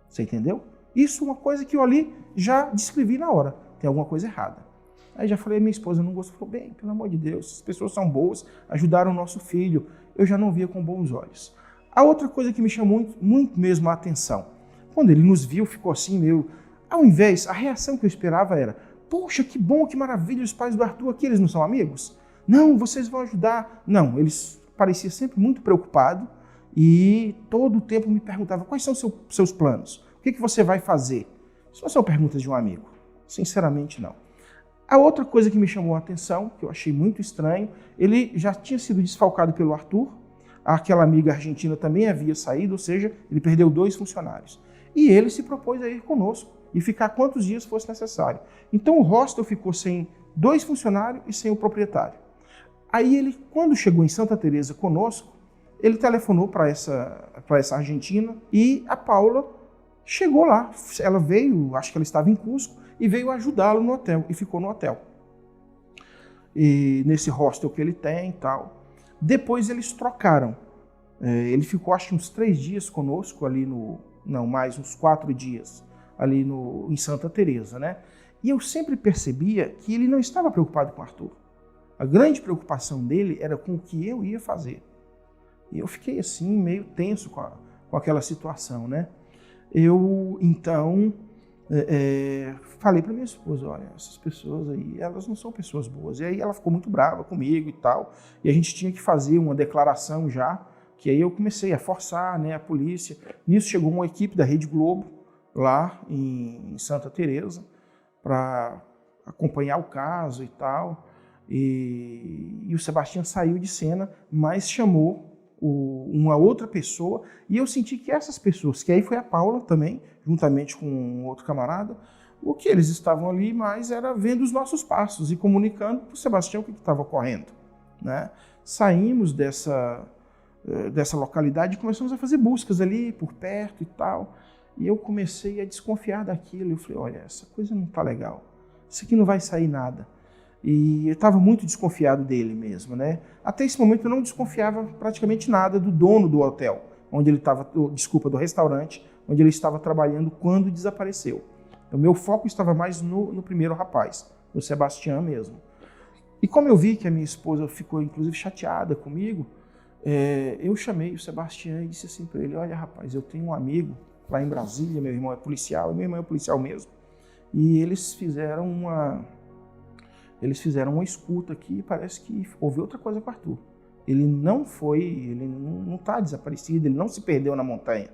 Speaker 2: Você entendeu? Isso é uma coisa que eu ali já descrevi na hora. Tem alguma coisa errada. Aí já falei, minha esposa não gostou. Falou, bem, pelo amor de Deus, as pessoas são boas, ajudaram o nosso filho. Eu já não via com bons olhos. A outra coisa que me chamou muito mesmo a atenção, quando ele nos viu, ficou assim, ao invés, a reação que eu esperava era, poxa, que bom, que maravilha, os pais do Arthur aqui, eles não são amigos? Não, vocês vão ajudar. Não, eles pareciam sempre muito preocupados e todo o tempo me perguntavam, quais são seus planos? O que você vai fazer? Isso não são perguntas de um amigo, sinceramente não. A outra coisa que me chamou a atenção, que eu achei muito estranho, ele já tinha sido desfalcado pelo Arthur, aquela amiga argentina também havia saído, ou seja, ele perdeu 2 funcionários. E ele se propôs a ir conosco e ficar quantos dias fosse necessário. Então o hostel ficou sem 2 funcionários e sem o proprietário. Aí ele, quando chegou em Santa Teresa conosco, ele telefonou para essa argentina e a Paula chegou lá. Ela veio, acho que ela estava em Cusco, e veio ajudá-lo no hotel e ficou no hotel. E nesse hostel que ele tem e tal. Depois eles trocaram. Ele ficou acho que uns 3 dias conosco ali mais uns 4 dias ali em Santa Teresa, né? E eu sempre percebia que ele não estava preocupado com o Arthur. A grande preocupação dele era com o que eu ia fazer. E eu fiquei assim meio tenso com aquela situação, né? Eu então falei para minha esposa, olha, essas pessoas aí, elas não são pessoas boas. E aí ela ficou muito brava comigo e tal, e a gente tinha que fazer uma declaração já, que aí eu comecei a forçar, né, a polícia. Nisso chegou uma equipe da Rede Globo, lá em Santa Teresa, para acompanhar o caso e tal, e o Sebastião saiu de cena, mas chamou uma outra pessoa, e eu senti que essas pessoas, que aí foi a Paula também, juntamente com um outro camarada, o que eles estavam ali mais era vendo os nossos passos e comunicando para o Sebastião o que estava ocorrendo, né? Saímos dessa localidade e começamos a fazer buscas ali por perto e tal, E eu comecei a desconfiar daquilo. Eu falei, olha, essa coisa não está legal. Isso aqui não vai sair nada. E eu estava muito desconfiado dele mesmo, né? Até esse momento eu não desconfiava praticamente nada do dono do hotel, onde ele estava, do restaurante, onde ele estava trabalhando quando desapareceu. O meu foco estava mais no primeiro rapaz, no Sebastião mesmo. E como eu vi que a minha esposa ficou, inclusive, chateada comigo, eu chamei o Sebastião e disse assim para ele, olha, rapaz, eu tenho um amigo lá em Brasília, meu irmão é policial, e meu irmão é policial mesmo, e eles fizeram uma escuta aqui e parece que houve outra coisa com o Arthur. Ele não está desaparecido, ele não se perdeu na montanha.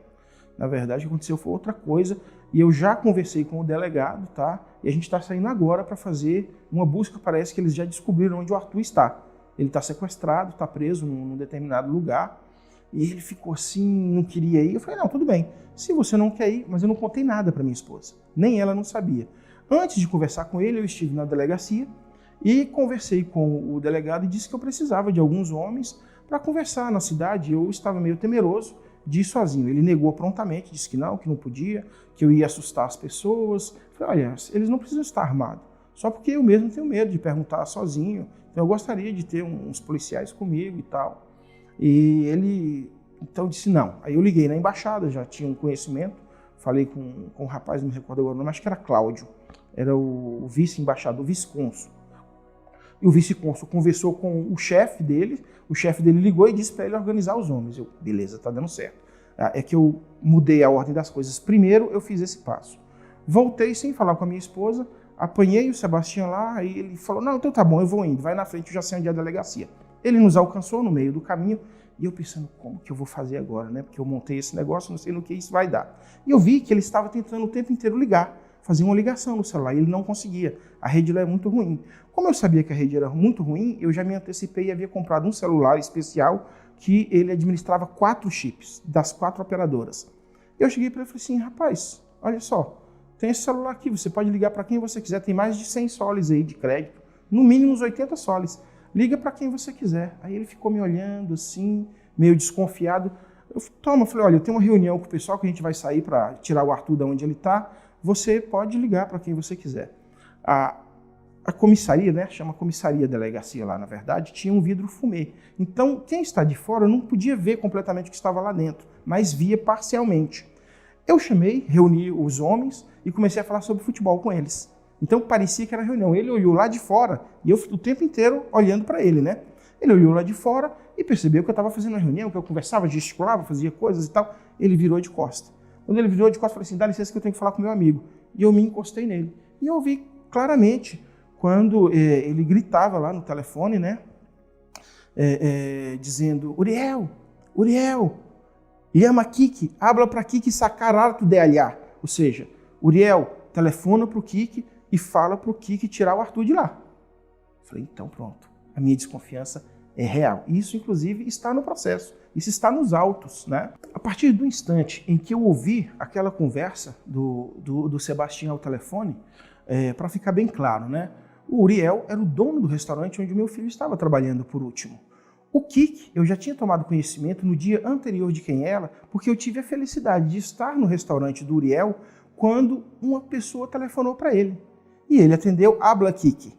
Speaker 2: Na verdade, o que aconteceu foi outra coisa, e eu já conversei com o delegado, tá? E a gente está saindo agora para fazer uma busca, parece que eles já descobriram onde o Arthur está. Ele está sequestrado, está preso num determinado lugar, e ele ficou assim, não queria ir. Eu falei, não, tudo bem, se você não quer ir, mas eu não contei nada para minha esposa, nem ela não sabia. Antes de conversar com ele, eu estive na delegacia e conversei com o delegado e disse que eu precisava de alguns homens para conversar na cidade. Eu estava meio temeroso de ir sozinho. Ele negou prontamente, disse que não podia, que eu ia assustar as pessoas. Eu falei, olha, eles não precisam estar armados, só porque eu mesmo tenho medo de perguntar sozinho. Então eu gostaria de ter uns policiais comigo e tal. E ele, então, disse não. Aí eu liguei na embaixada, já tinha um conhecimento, falei com um rapaz, não me recordo agora o nome, acho que era Cláudio, era o vice-embaixador, o vice-cônsul. E o vice-cônsul conversou com o chefe dele ligou e disse para ele organizar os homens. Eu, beleza, tá dando certo. É que eu mudei a ordem das coisas. Primeiro eu fiz esse passo. Voltei sem falar com a minha esposa, apanhei o Sebastião lá, e ele falou, não, então tá bom, eu vou indo, vai na frente, eu já sei onde é a delegacia. Ele nos alcançou no meio do caminho, e eu pensando, como que eu vou fazer agora, né? Porque eu montei esse negócio, não sei no que isso vai dar. E eu vi que ele estava tentando o tempo inteiro ligar, fazer uma ligação no celular, e ele não conseguia. A rede lá é muito ruim. Como eu sabia que a rede era muito ruim, eu já me antecipei e havia comprado um celular especial que ele administrava 4 chips, das 4 operadoras. Eu cheguei para ele e falei assim, rapaz, olha só, tem esse celular aqui, você pode ligar para quem você quiser, tem mais de 100 soles aí de crédito, no mínimo uns 80 soles. Liga para quem você quiser. Aí ele ficou me olhando assim, meio desconfiado. Eu falei, olha, eu tenho uma reunião com o pessoal que a gente vai sair para tirar o Arthur de onde ele está, você pode ligar para quem você quiser. A comissaria, né, chama comissaria delegacia lá, na verdade, tinha um vidro fumê. Então, quem está de fora não podia ver completamente o que estava lá dentro, mas via parcialmente. Eu chamei, reuni os homens e comecei a falar sobre futebol com eles. Então, parecia que era reunião. Ele olhou lá de fora e eu o tempo inteiro olhando para ele, né? Ele olhou lá de fora e percebeu que eu estava fazendo uma reunião, que eu conversava, gesticulava, fazia coisas e tal. Ele virou de costas. Quando ele virou de costas, eu falei assim, dá licença que eu tenho que falar com meu amigo. E eu me encostei nele. E eu ouvi claramente quando ele gritava lá no telefone, né? Dizendo, Uriel, llama Kiki, habla para Kiki sacar Arthur de allá. Ou seja, Uriel, telefona para o Kiki e fala para o Kiki tirar o Arthur de lá. Eu falei, então pronto, a minha desconfiança é real. Isso, inclusive, está no processo. Isso está nos autos, né? A partir do instante em que eu ouvi aquela conversa do Sebastião ao telefone, para ficar bem claro, né? O Uriel era o dono do restaurante onde o meu filho estava trabalhando por último. O Kiki, eu já tinha tomado conhecimento no dia anterior de quem era, porque eu tive a felicidade de estar no restaurante do Uriel quando uma pessoa telefonou para ele. E ele atendeu, habla Kiki.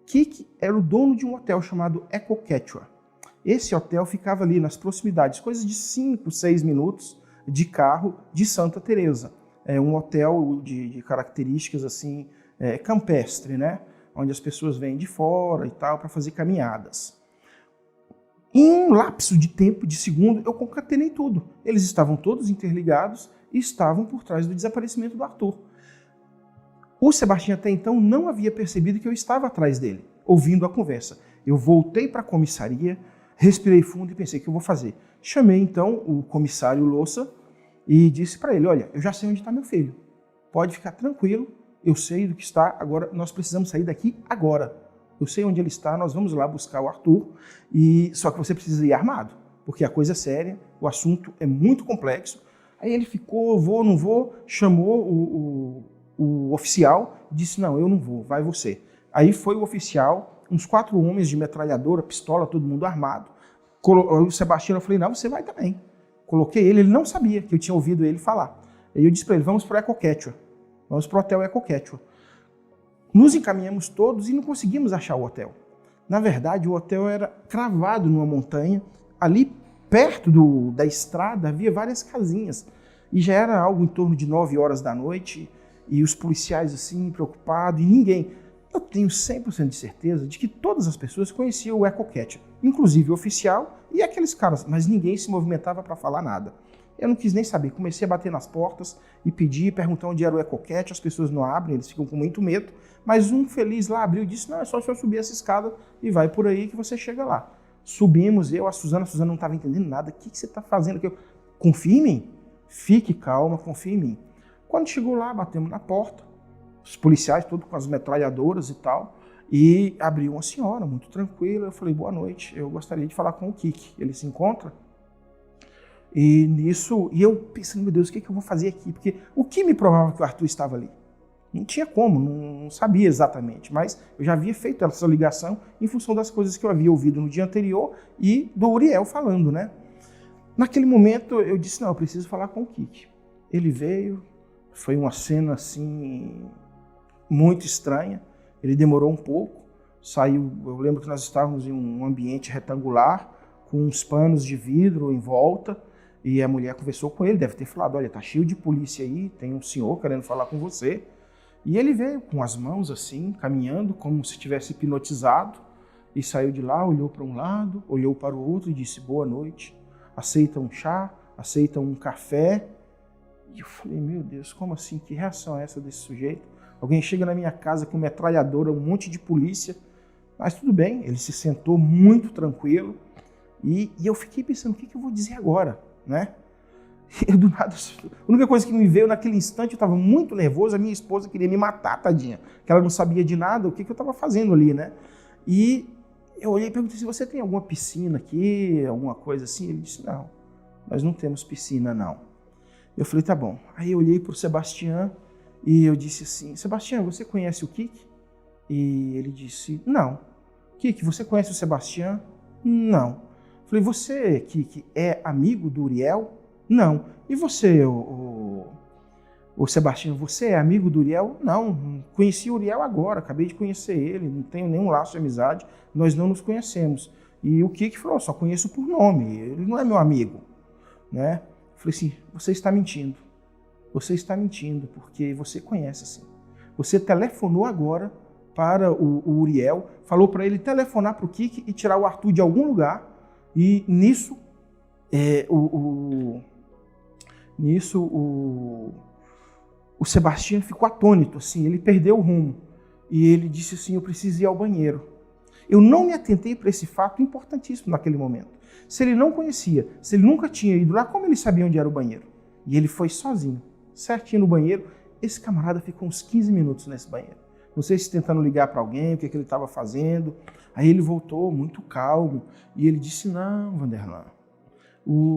Speaker 2: Kiki era o dono de um hotel chamado Eco Quechua. Esse hotel ficava ali nas proximidades, coisas de 5, 6 minutos de carro de Santa Teresa. É um hotel de características assim, campestre, né? Onde as pessoas vêm de fora e tal para fazer caminhadas. Em um lapso de tempo, de segundo, eu concatenei tudo. Eles estavam todos interligados e estavam por trás do desaparecimento do Arthur. O Sebastião até então não havia percebido que eu estava atrás dele, ouvindo a conversa. Eu voltei para a comissaria, respirei fundo e pensei, o que eu vou fazer? Chamei então o comissário Louça e disse para ele, olha, eu já sei onde está meu filho, pode ficar tranquilo, eu sei do que está, agora nós precisamos sair daqui agora. Eu sei onde ele está, nós vamos lá buscar o Arthur, só que você precisa ir armado, porque a coisa é séria, o assunto é muito complexo. Aí ele ficou, vou, não vou, chamou o oficial, disse, não, eu não vou, vai você. Aí foi o oficial, uns 4 homens de metralhadora, pistola, todo mundo armado. O Sebastião, eu falei, não, você vai também. Coloquei ele não sabia que eu tinha ouvido ele falar. E eu disse para ele, vamos para o EcoQuechua, vamos para o hotel EcoQuechua. Nos encaminhamos todos e não conseguimos achar o hotel. Na verdade, o hotel era cravado numa montanha, ali perto da estrada havia várias casinhas, e já era algo em torno de 9 horas da noite, e os policiais assim, preocupados, e ninguém. Eu tenho 100% de certeza de que todas as pessoas conheciam o EcoQuechua, inclusive o oficial e aqueles caras, mas ninguém se movimentava para falar nada. Eu não quis nem saber, comecei a bater nas portas e pedir, perguntar onde era o EcoQuechua, as pessoas não abrem, eles ficam com muito medo, mas um feliz lá abriu e disse, não, é só o senhor subir essa escada e vai por aí que você chega lá. Subimos, eu, a Suzana não estava entendendo nada, o que você está fazendo aqui? Confia em mim, fique calma, confia em mim. Quando chegou lá, batemos na porta, os policiais todos com as metralhadoras e tal, e abriu uma senhora, muito tranquila. Eu falei, boa noite, eu gostaria de falar com o Kiki. Ele se encontra? E nisso, e eu pensando, meu Deus, o que eu vou fazer aqui? Porque o que me provava que o Arthur estava ali? Não tinha como, não sabia exatamente, mas eu já havia feito essa ligação em função das coisas que eu havia ouvido no dia anterior e do Uriel falando, né? Naquele momento eu disse, não, eu preciso falar com o Kiki. Ele veio, foi uma cena assim muito estranha, ele demorou um pouco, saiu, eu lembro que nós estávamos em um ambiente retangular, com uns panos de vidro em volta, e a mulher conversou com ele, deve ter falado, olha, tá cheio de polícia aí, tem um senhor querendo falar com você. E ele veio com as mãos assim, caminhando, como se estivesse hipnotizado, e saiu de lá, olhou para um lado, olhou para o outro e disse, boa noite, aceita um chá, aceita um café. E eu falei, meu Deus, como assim? Que reação é essa desse sujeito? Alguém chega na minha casa com metralhadora, um monte de polícia, mas tudo bem, ele se sentou muito tranquilo, e eu fiquei pensando, o que eu vou dizer agora, né? Eu, do nada, a única coisa que me veio naquele instante, eu estava muito nervoso, a minha esposa queria me matar, tadinha, que ela não sabia de nada, o que eu estava fazendo ali, né? E eu olhei e perguntei se você tem alguma piscina aqui, alguma coisa assim. Ele disse, não, nós não temos piscina, não. Eu falei, tá bom. Aí eu olhei para o Sebastião e eu disse assim, Sebastião, você conhece o Kiki? E ele disse, não. Kiki, você conhece o Sebastião? Não. Eu falei, você, Kiki, é amigo do Uriel? Não. E você, o Sebastião, você é amigo do Uriel? Não. Conheci o Uriel agora, acabei de conhecer ele, não tenho nenhum laço de amizade, nós não nos conhecemos. E o Kiki falou, só conheço por nome, ele não é meu amigo, né? Eu falei assim, você está mentindo. Você está mentindo, porque você conhece assim. Você telefonou agora para o Uriel, falou para ele telefonar para o Kiki e tirar o Arthur de algum lugar, e nisso, o Sebastião ficou atônito, assim, ele perdeu o rumo. E ele disse assim, eu preciso ir ao banheiro. Eu não me atentei para esse fato importantíssimo naquele momento. Se ele não conhecia, se ele nunca tinha ido lá, como ele sabia onde era o banheiro? E ele foi sozinho, certinho no banheiro. Esse camarada ficou uns 15 minutos nesse banheiro. Não sei se tentando ligar para alguém, o que ele estava fazendo. Aí ele voltou muito calmo e ele disse, não, Vanderlan,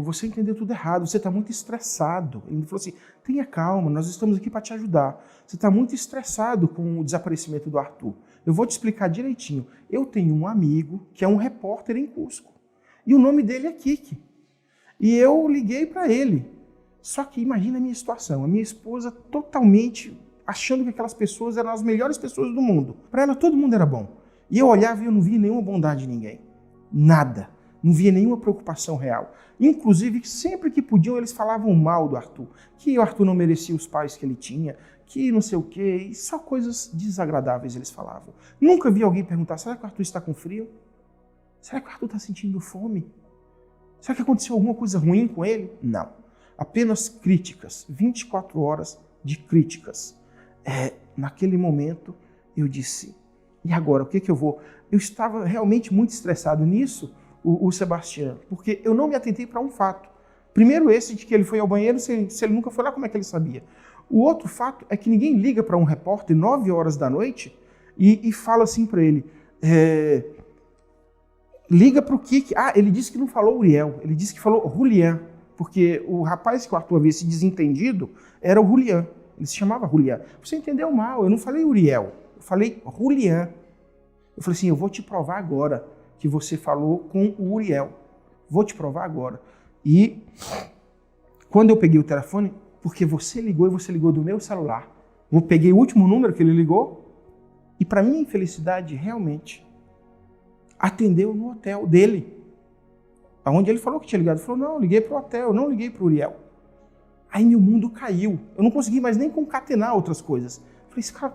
Speaker 2: você entendeu tudo errado, você está muito estressado. Ele falou assim, tenha calma, nós estamos aqui para te ajudar. Você está muito estressado com o desaparecimento do Arthur. Eu vou te explicar direitinho. Eu tenho um amigo que é um repórter em Cusco. E o nome dele é Kiki. E eu liguei para ele. Só que imagina a minha situação. A minha esposa totalmente achando que aquelas pessoas eram as melhores pessoas do mundo. Para ela todo mundo era bom. E eu olhava e eu não via nenhuma bondade em ninguém. Nada. Não via nenhuma preocupação real. Inclusive, sempre que podiam, eles falavam mal do Arthur. Que o Arthur não merecia os pais que ele tinha, que não sei o quê. E só coisas desagradáveis eles falavam. Nunca vi alguém perguntar, será que o Arthur está com frio? Será que o Arthur está sentindo fome? Será que aconteceu alguma coisa ruim com ele? Não. Apenas críticas. 24 horas de críticas. Naquele momento, eu disse, e agora, o que eu vou... Eu estava realmente muito estressado nisso, o Sebastião, porque eu não me atentei para um fato. Primeiro esse de que ele foi ao banheiro, se ele nunca foi lá, como é que ele sabia? O outro fato é que ninguém liga para um repórter 9 horas da noite e fala assim para ele, liga para o Kiki. Ele disse que não falou Uriel, ele disse que falou Julian, porque o rapaz que o Arthur havia se desentendido era o Julian, ele se chamava Julian. Você entendeu mal, eu não falei Uriel, eu falei Julian. Eu falei assim, eu vou te provar agora que você falou com o Uriel. Vou te provar agora. E quando eu peguei o telefone, porque você ligou e você ligou do meu celular. Eu peguei o último número que ele ligou e, para minha infelicidade, realmente atendeu no hotel dele. Onde ele falou que tinha ligado. Ele falou, não, eu liguei para o hotel, eu não liguei para o Uriel. Aí meu mundo caiu. Eu não consegui mais nem concatenar outras coisas. Eu falei, esse cara,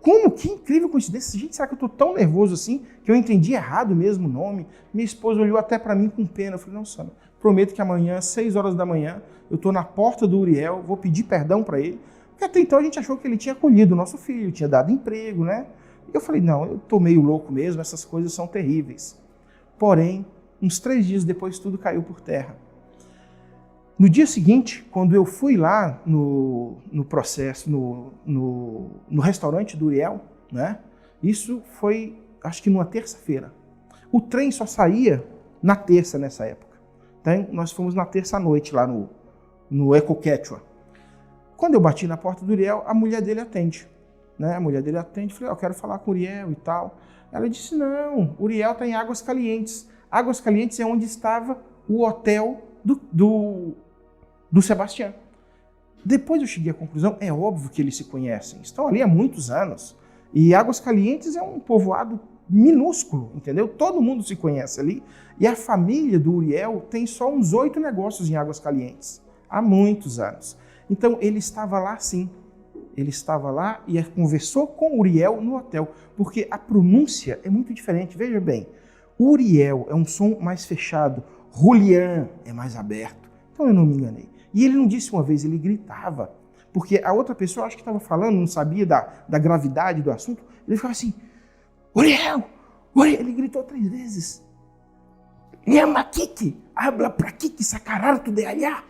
Speaker 2: como? Que incrível coincidência. Gente, será que eu estou tão nervoso assim que eu entendi errado mesmo o nome? Minha esposa olhou até para mim com pena. Eu falei, não, Sandra, prometo que amanhã, às 6 horas da manhã, eu estou na porta do Uriel, vou pedir perdão para ele. Porque até então a gente achou que ele tinha acolhido o nosso filho, tinha dado emprego, né? E eu falei, não, eu estou meio louco mesmo, essas coisas são terríveis. Porém, uns 3 dias depois, tudo caiu por terra. No dia seguinte, quando eu fui lá no processo, no restaurante do Uriel, né? Isso foi, acho que numa terça-feira. O trem só saía na terça nessa época. Então, nós fomos na terça à noite lá no Ecoquechua. Quando eu bati na porta do Uriel, a mulher dele atende. Né? A mulher dele atende, falei, eu quero falar com o Uriel e tal. Ela disse, não, o Uriel está em Águas Calientes. Águas Calientes é onde estava o hotel do Sebastião. Depois eu cheguei à conclusão, é óbvio que eles se conhecem, estão ali há muitos anos. E Águas Calientes é um povoado minúsculo, entendeu? Todo mundo se conhece ali. E a família do Uriel tem só uns 8 negócios em Águas Calientes, há muitos anos. Então ele estava lá sim. Ele estava lá e conversou com o Uriel no hotel, porque a pronúncia é muito diferente. Veja bem, Uriel é um som mais fechado, Julián é mais aberto. Então eu não me enganei. E ele não disse uma vez, ele gritava. Porque a outra pessoa, acho que estava falando, não sabia da gravidade do assunto. Ele ficava assim, Uriel, Uriel. Ele gritou 3 vezes. Llama Kiki, habla pra Kiki, sacararto de allá.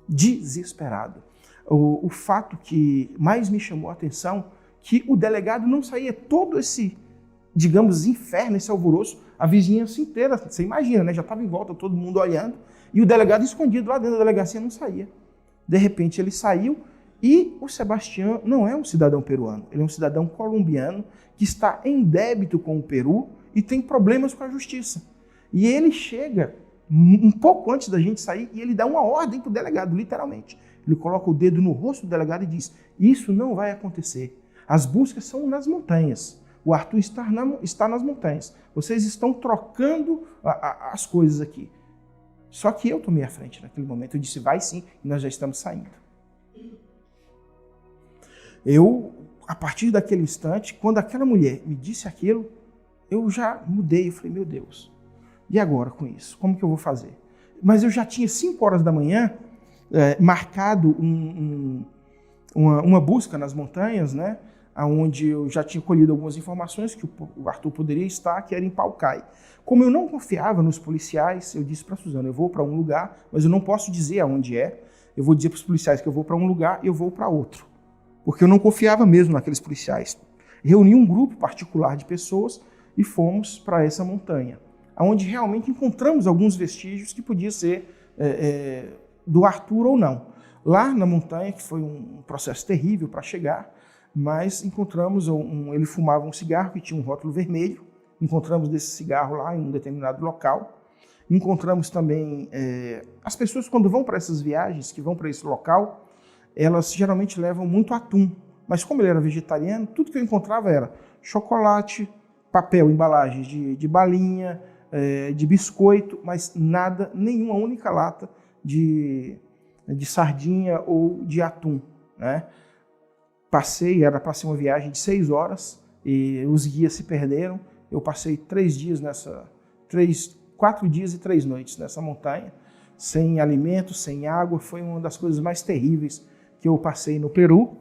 Speaker 2: Desesperado. O fato que mais me chamou a atenção, que o delegado não saía todo esse, digamos, inferno, esse alvoroço, a vizinhança inteira, você imagina, né? Já estava em volta, todo mundo olhando, e o delegado escondido lá dentro da delegacia não saía. De repente ele saiu e o Sebastião não é um cidadão peruano, ele é um cidadão colombiano que está em débito com o Peru e tem problemas com a justiça. E ele chega um pouco antes da gente sair e ele dá uma ordem para o delegado, literalmente. Ele coloca o dedo no rosto do delegado e diz, isso não vai acontecer. As buscas são nas montanhas. O Arthur está nas montanhas. Vocês estão trocando as coisas aqui. Só que eu tomei a frente naquele momento. Eu disse, vai sim, e nós já estamos saindo. A partir daquele instante, quando aquela mulher me disse aquilo, eu já mudei. Eu falei, meu Deus, e agora com isso? Como que eu vou fazer? Mas eu já tinha 5 horas da manhã marcado uma busca nas montanhas, né? Onde eu já tinha colhido algumas informações que o Arthur poderia estar, que era em Paucai. Como eu não confiava nos policiais, eu disse para a Suzana, eu vou para um lugar, mas eu não posso dizer aonde é. Eu vou dizer para os policiais que eu vou para um lugar e eu vou para outro. Porque eu não confiava mesmo naqueles policiais. Reuni um grupo particular de pessoas e fomos para essa montanha, onde realmente encontramos alguns vestígios que podia ser do Arthur ou não. Lá na montanha, que foi um processo terrível para chegar, mas encontramos, ele fumava um cigarro que tinha um rótulo vermelho, encontramos desse cigarro lá em um determinado local. Encontramos também, as pessoas quando vão para essas viagens, que vão para esse local, elas geralmente levam muito atum, mas como ele era vegetariano, tudo que eu encontrava era chocolate, papel, embalagens de balinha, de biscoito, mas nada, nenhuma única lata de sardinha ou de atum, né? Era para ser uma viagem de 6 horas e os guias se perderam. Eu passei 4 dias e 3 noites nessa montanha, sem alimento, sem água. Foi uma das coisas mais terríveis que eu passei no Peru,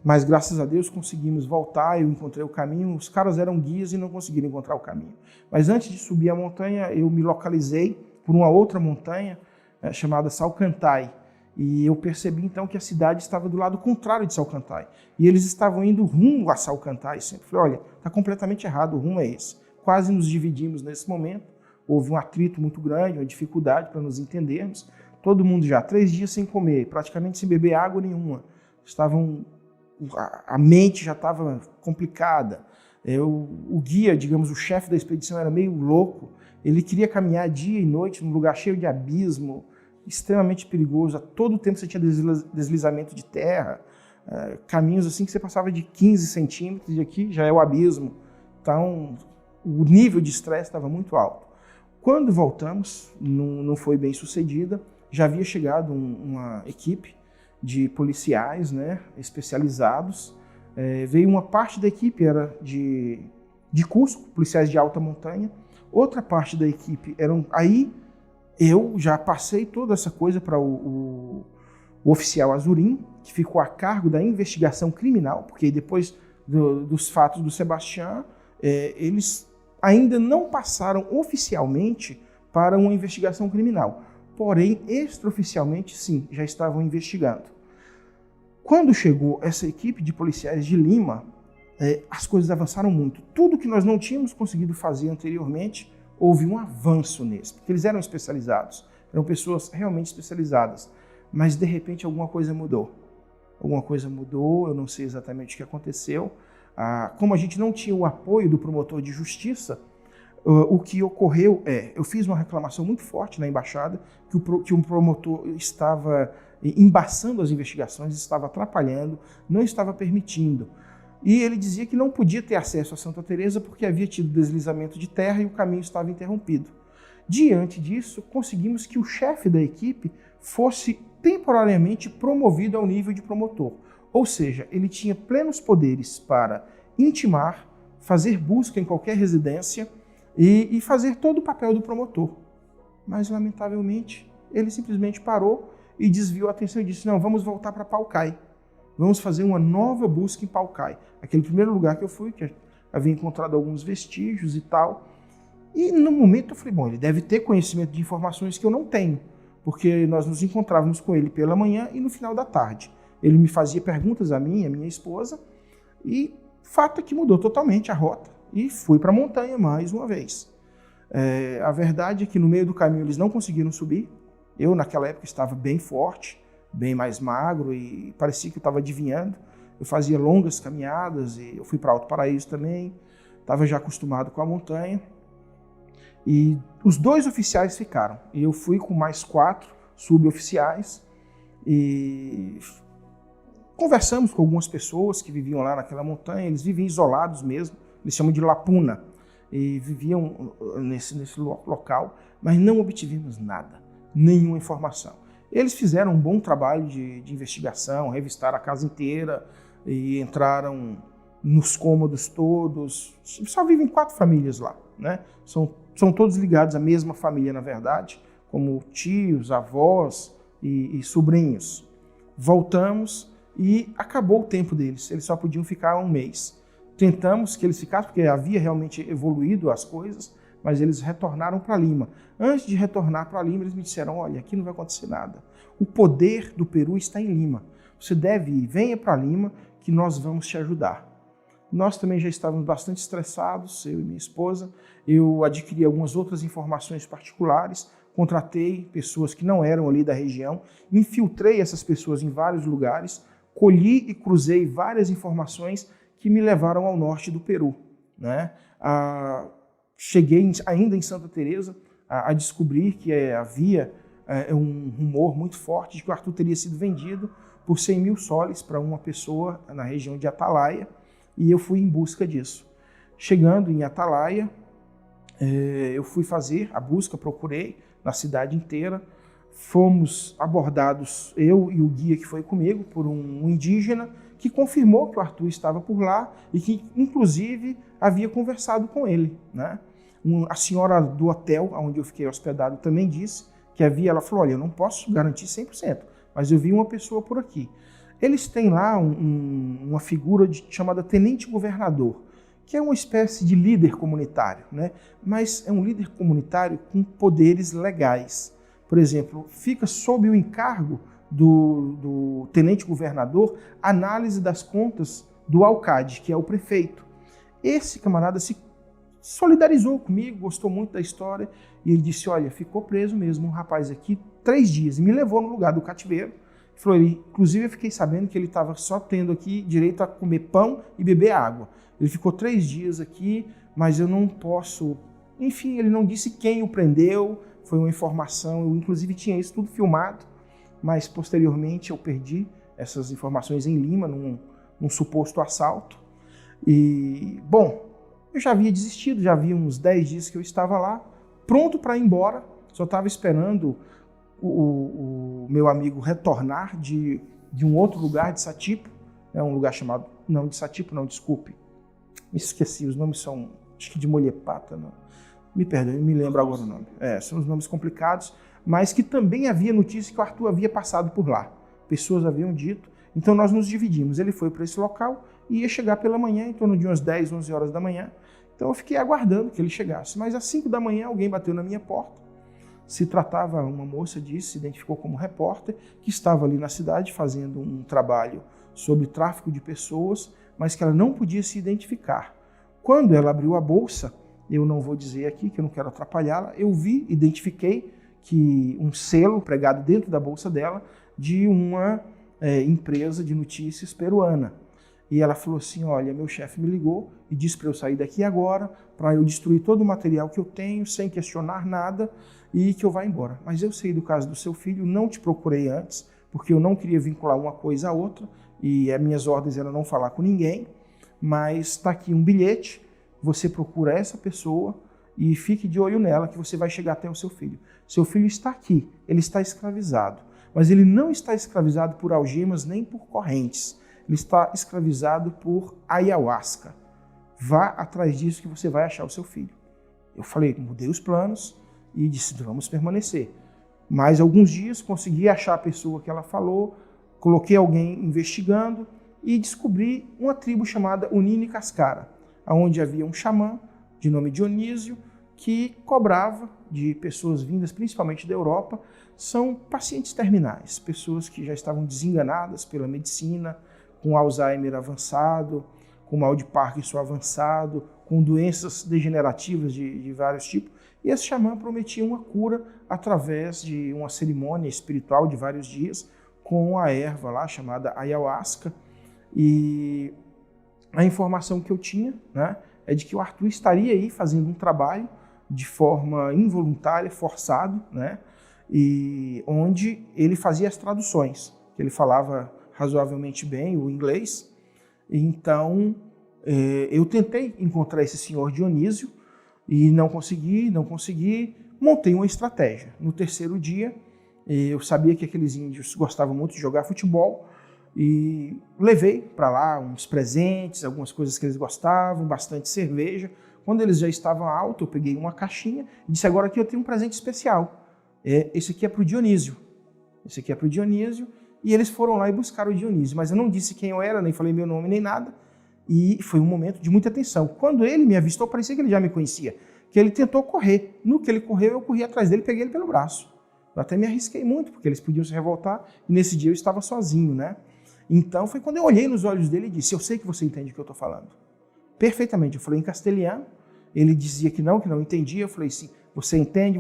Speaker 2: mas graças a Deus conseguimos voltar, eu encontrei o caminho. Os caras eram guias e não conseguiram encontrar o caminho. Mas antes de subir a montanha, eu me localizei por uma outra montanha chamada Salcantay. E eu percebi então que a cidade estava do lado contrário de Salcantay. E eles estavam indo rumo a Salcantay sempre. Falei, olha, está completamente errado, o rumo é esse. Quase nos dividimos nesse momento. Houve um atrito muito grande, uma dificuldade para nos entendermos. Todo mundo já 3 dias sem comer, praticamente sem beber água nenhuma. A mente já estava complicada. O guia, digamos, o chefe da expedição era meio louco. Ele queria caminhar dia e noite num lugar cheio de abismo. extremamente perigoso. A todo tempo você tinha deslizamento de terra, caminhos assim que você passava de 15 centímetros e aqui já é o abismo. Então, o nível de estresse estava muito alto. Quando voltamos, não foi bem sucedida, já havia chegado uma equipe de policiais, né, especializados. Veio uma parte da equipe, era de Cusco, policiais de alta montanha. Outra parte da equipe eram... Aí eu já passei toda essa coisa para o oficial Azurim, que ficou a cargo da investigação criminal, porque depois dos fatos do Sebastião, eles ainda não passaram oficialmente para uma investigação criminal. Porém, extraoficialmente, sim, já estavam investigando. Quando chegou essa equipe de policiais de Lima, as coisas avançaram muito. Tudo que nós não tínhamos conseguido fazer anteriormente, houve um avanço neles, porque eles eram especializados, eram pessoas realmente especializadas. Mas, de repente, alguma coisa mudou. Alguma coisa mudou, eu não sei exatamente o que aconteceu. Como a gente não tinha o apoio do promotor de justiça, o que ocorreu eu fiz uma reclamação muito forte na embaixada, que um promotor estava embaçando as investigações, estava atrapalhando, não estava permitindo. E ele dizia que não podia ter acesso a Santa Teresa porque havia tido deslizamento de terra e o caminho estava interrompido. Diante disso, conseguimos que o chefe da equipe fosse temporariamente promovido ao nível de promotor. Ou seja, ele tinha plenos poderes para intimar, fazer busca em qualquer residência e fazer todo o papel do promotor. Mas, lamentavelmente, ele simplesmente parou e desviou a atenção e disse: não, vamos voltar para Paucai. Vamos fazer uma nova busca em Paucai. Aquele primeiro lugar que eu fui, que havia encontrado alguns vestígios e tal. E no momento eu falei, bom, ele deve ter conhecimento de informações que eu não tenho, porque nós nos encontrávamos com ele pela manhã e no final da tarde. Ele me fazia perguntas a mim, a minha esposa, e fato é que mudou totalmente a rota e fui para a montanha mais uma vez. A verdade é que no meio do caminho eles não conseguiram subir. Eu, naquela época, estava bem forte, bem mais magro e parecia que eu estava adivinhando. Eu fazia longas caminhadas e eu fui para Alto Paraíso também, estava já acostumado com a montanha. E os 2 oficiais ficaram, e eu fui com mais 4 suboficiais e conversamos com algumas pessoas que viviam lá naquela montanha. Eles viviam isolados mesmo, eles chamam de Lapuna, e viviam nesse local, mas não obtivemos nada, nenhuma informação. Eles fizeram um bom trabalho de investigação, revistaram a casa inteira e entraram nos cômodos todos. Só vivem 4 famílias lá, né? São todos ligados à mesma família, na verdade, como tios, avós e sobrinhos. Voltamos e acabou o tempo deles, eles só podiam ficar 1 mês. Tentamos que eles ficassem, porque havia realmente evoluído as coisas, mas eles retornaram para Lima. Antes de retornar para Lima, eles me disseram: olha, aqui não vai acontecer nada. O poder do Peru está em Lima. Você deve ir, venha para Lima, que nós vamos te ajudar. Nós também já estávamos bastante estressados, eu e minha esposa. Eu adquiri algumas outras informações particulares, contratei pessoas que não eram ali da região, infiltrei essas pessoas em vários lugares, colhi e cruzei várias informações que me levaram ao norte do Peru, né? Cheguei ainda em Santa Teresa a descobrir que havia um rumor muito forte de que o Arthur teria sido vendido por 100 mil soles para uma pessoa na região de Atalaia, e eu fui em busca disso. Chegando em Atalaia, eu fui fazer a busca, procurei na cidade inteira. Fomos abordados, eu e o guia que foi comigo, por um indígena que confirmou que o Arthur estava por lá e que, inclusive, havia conversado com ele, né? A senhora do hotel onde eu fiquei hospedado também disse que ela falou: olha, eu não posso garantir 100%, mas eu vi uma pessoa por aqui. Eles têm lá uma figura chamada tenente-governador, que é uma espécie de líder comunitário, né? Mas é um líder comunitário com poderes legais. Por exemplo, fica sob o encargo do tenente-governador a análise das contas do alcade, que é o prefeito. Esse camarada se solidarizou comigo, gostou muito da história, e ele disse: olha, ficou preso mesmo um rapaz aqui 3 dias, e me levou no lugar do cativeiro. Falou, inclusive eu fiquei sabendo que ele estava só tendo aqui direito a comer pão e beber água. Ele ficou 3 dias aqui, mas eu não posso... Enfim, ele não disse quem o prendeu, foi uma informação, eu inclusive tinha isso tudo filmado, mas posteriormente eu perdi essas informações em Lima, num suposto assalto. E, bom, eu já havia desistido, já havia uns 10 dias que eu estava lá, pronto para ir embora, só estava esperando o meu amigo retornar de um outro lugar de Satipo, um lugar chamado, não de Satipo não, desculpe, me esqueci, os nomes são, acho que de Molhepata, não. Me perdoe, me lembro agora o nome. São os nomes complicados, mas que também havia notícia que o Arthur havia passado por lá. Pessoas haviam dito, então nós nos dividimos. Ele foi para esse local e ia chegar pela manhã, em torno de umas 10, 11 horas da manhã. Então eu fiquei aguardando que ele chegasse. Mas às 5 da manhã alguém bateu na minha porta. Se tratava, uma moça disse, se identificou como repórter, que estava ali na cidade fazendo um trabalho sobre tráfico de pessoas, mas que ela não podia se identificar. Quando ela abriu a bolsa, eu não vou dizer aqui, que eu não quero atrapalhá-la, eu identifiquei que um selo pregado dentro da bolsa dela de uma empresa de notícias peruana. E ela falou assim, olha, meu chefe me ligou e disse para eu sair daqui agora, para eu destruir todo o material que eu tenho, sem questionar nada, e que eu vá embora. Mas eu sei do caso do seu filho, não te procurei antes, porque eu não queria vincular uma coisa à outra, e as minhas ordens eram não falar com ninguém, mas está aqui um bilhete, você procura essa pessoa e fique de olho nela, que você vai chegar até o seu filho. Seu filho está aqui, ele está escravizado, mas ele não está escravizado por algemas nem por correntes, ele está escravizado por ayahuasca. Vá atrás disso que você vai achar o seu filho. Eu falei, mudei os planos e disse, vamos permanecer. Mais alguns dias consegui achar a pessoa que ela falou, coloquei alguém investigando e descobri uma tribo chamada Unini Cascara, onde havia um xamã de nome Dionísio que cobrava de pessoas vindas principalmente da Europa, são pacientes terminais, pessoas que já estavam desenganadas pela medicina, com Alzheimer avançado, com mal de Parkinson avançado, com doenças degenerativas de vários tipos. E esse xamã prometia uma cura através de uma cerimônia espiritual de vários dias com a erva lá chamada ayahuasca. E a informação que eu tinha, né, é de que o Arthur estaria aí fazendo um trabalho de forma involuntária, forçado, né, e onde ele fazia as traduções, que ele falava razoavelmente bem o inglês. Então, eu tentei encontrar esse senhor Dionísio e não consegui, montei uma estratégia. No terceiro dia, eu sabia que aqueles índios gostavam muito de jogar futebol e levei para lá uns presentes, algumas coisas que eles gostavam, bastante cerveja. Quando eles já estavam altos, eu peguei uma caixinha e disse, agora aqui eu tenho um presente especial. Esse aqui é para o Dionísio. Esse aqui é para o Dionísio. E eles foram lá e buscaram o Dionísio, mas eu não disse quem eu era, nem falei meu nome, nem nada. E foi um momento de muita tensão. Quando ele me avistou, parecia que ele já me conhecia, que ele tentou correr. No que ele correu, eu corri atrás dele e peguei ele pelo braço. Eu até me arrisquei muito, porque eles podiam se revoltar, e nesse dia eu estava sozinho, né? Então foi quando eu olhei nos olhos dele e disse, eu sei que você entende o que eu estou falando. Perfeitamente. Eu falei em castelhano, ele dizia que não entendia. Eu falei, sim, você entende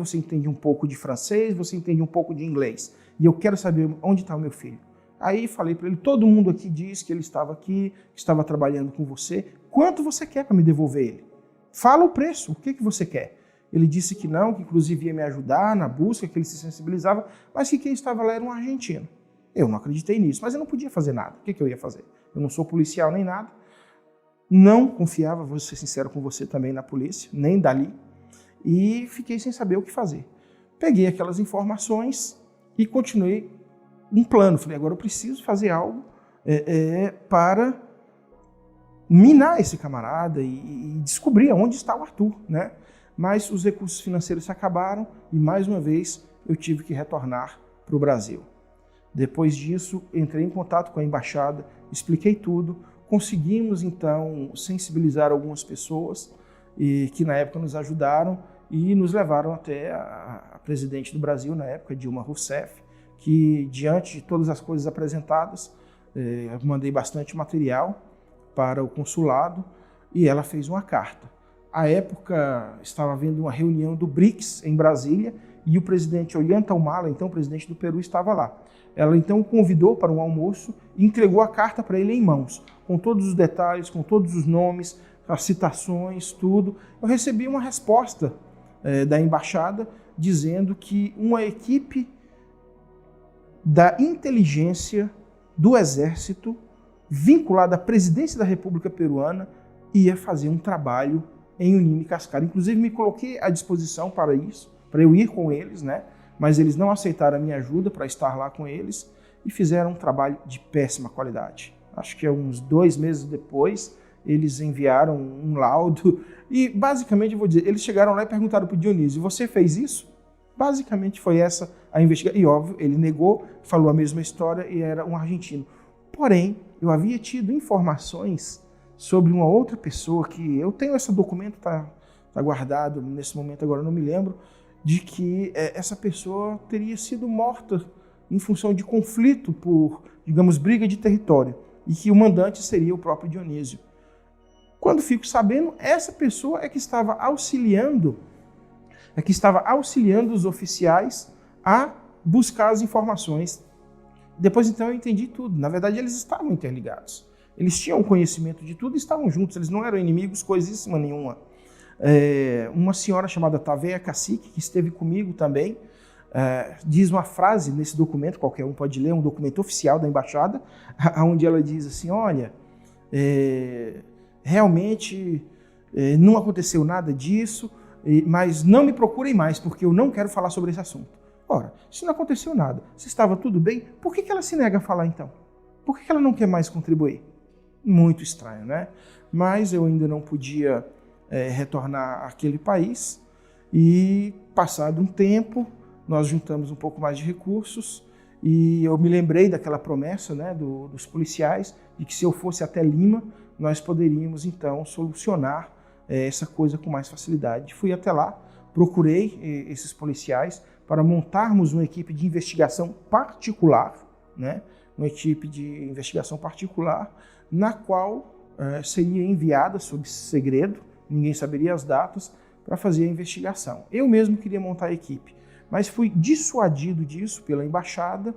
Speaker 2: um pouco de francês, você entende um pouco de inglês. E eu quero saber onde está o meu filho. Aí falei para ele, todo mundo aqui diz que ele estava aqui, que estava trabalhando com você. Quanto você quer para me devolver ele? Fala o preço, o que você quer? Ele disse que não, que inclusive ia me ajudar na busca, que ele se sensibilizava, mas que quem estava lá era um argentino. Eu não acreditei nisso, mas eu não podia fazer nada. O que eu ia fazer? Eu não sou policial nem nada. Não confiava, vou ser sincero com você também, na polícia, nem dali. E fiquei sem saber o que fazer. Peguei aquelas informações e continuei um plano. Falei, agora eu preciso fazer algo para minar esse camarada e descobrir onde está o Arthur, né? Mas os recursos financeiros se acabaram e, mais uma vez, eu tive que retornar para o Brasil. Depois disso, entrei em contato com a embaixada, expliquei tudo, conseguimos, então, sensibilizar algumas pessoas que, na época, nos ajudaram e nos levaram até a presidente do Brasil, na época, Dilma Rousseff, que, diante de todas as coisas apresentadas, eu mandei bastante material para o consulado e ela fez uma carta. À época, estava havendo uma reunião do BRICS em Brasília e o presidente Ollanta Humala, então presidente do Peru, estava lá. Ela então o convidou para um almoço e entregou a carta para ele em mãos, com todos os detalhes, com todos os nomes, as citações, tudo. Eu recebi uma resposta da embaixada, dizendo que uma equipe da inteligência do Exército, vinculada à presidência da República Peruana, ia fazer um trabalho em Unina e Cascara. Inclusive, me coloquei à disposição para isso, para eu ir com eles, né? Mas eles não aceitaram a minha ajuda para estar lá com eles e fizeram um trabalho de péssima qualidade. Acho que uns 2 meses depois, eles enviaram um laudo e, basicamente, vou dizer, eles chegaram lá e perguntaram para o Dionísio: você fez isso? Basicamente foi essa a investigação. E, óbvio, ele negou, falou a mesma história e era um argentino. Porém, eu havia tido informações sobre uma outra pessoa que eu tenho esse documento, tá guardado nesse momento, agora eu não me lembro, de que essa pessoa teria sido morta em função de conflito por, digamos, briga de território, e que o mandante seria o próprio Dionísio. Quando fico sabendo, essa pessoa é que estava auxiliando os oficiais a buscar as informações. Depois, então, eu entendi tudo. Na verdade, eles estavam interligados. Eles tinham conhecimento de tudo e estavam juntos. Eles não eram inimigos, coisíssima nenhuma. Uma senhora chamada Taveia Cacique, que esteve comigo também, diz uma frase nesse documento, qualquer um pode ler, um documento oficial da embaixada, onde ela diz assim: olha, realmente não aconteceu nada disso, mas não me procurem mais, porque eu não quero falar sobre esse assunto. Ora, se não aconteceu nada, se estava tudo bem, por que ela se nega a falar então? Por que ela não quer mais contribuir? Muito estranho, né? Mas eu ainda não podia retornar àquele país e, passado um tempo, nós juntamos um pouco mais de recursos e eu me lembrei daquela promessa, né, dos policiais, de que se eu fosse até Lima, nós poderíamos então solucionar essa coisa com mais facilidade. Fui até lá, procurei esses policiais para montarmos uma equipe de investigação particular, né, uma equipe de investigação particular, na qual seria enviada sob segredo, ninguém saberia as datas, para fazer a investigação. Eu mesmo queria montar a equipe, mas fui dissuadido disso pela embaixada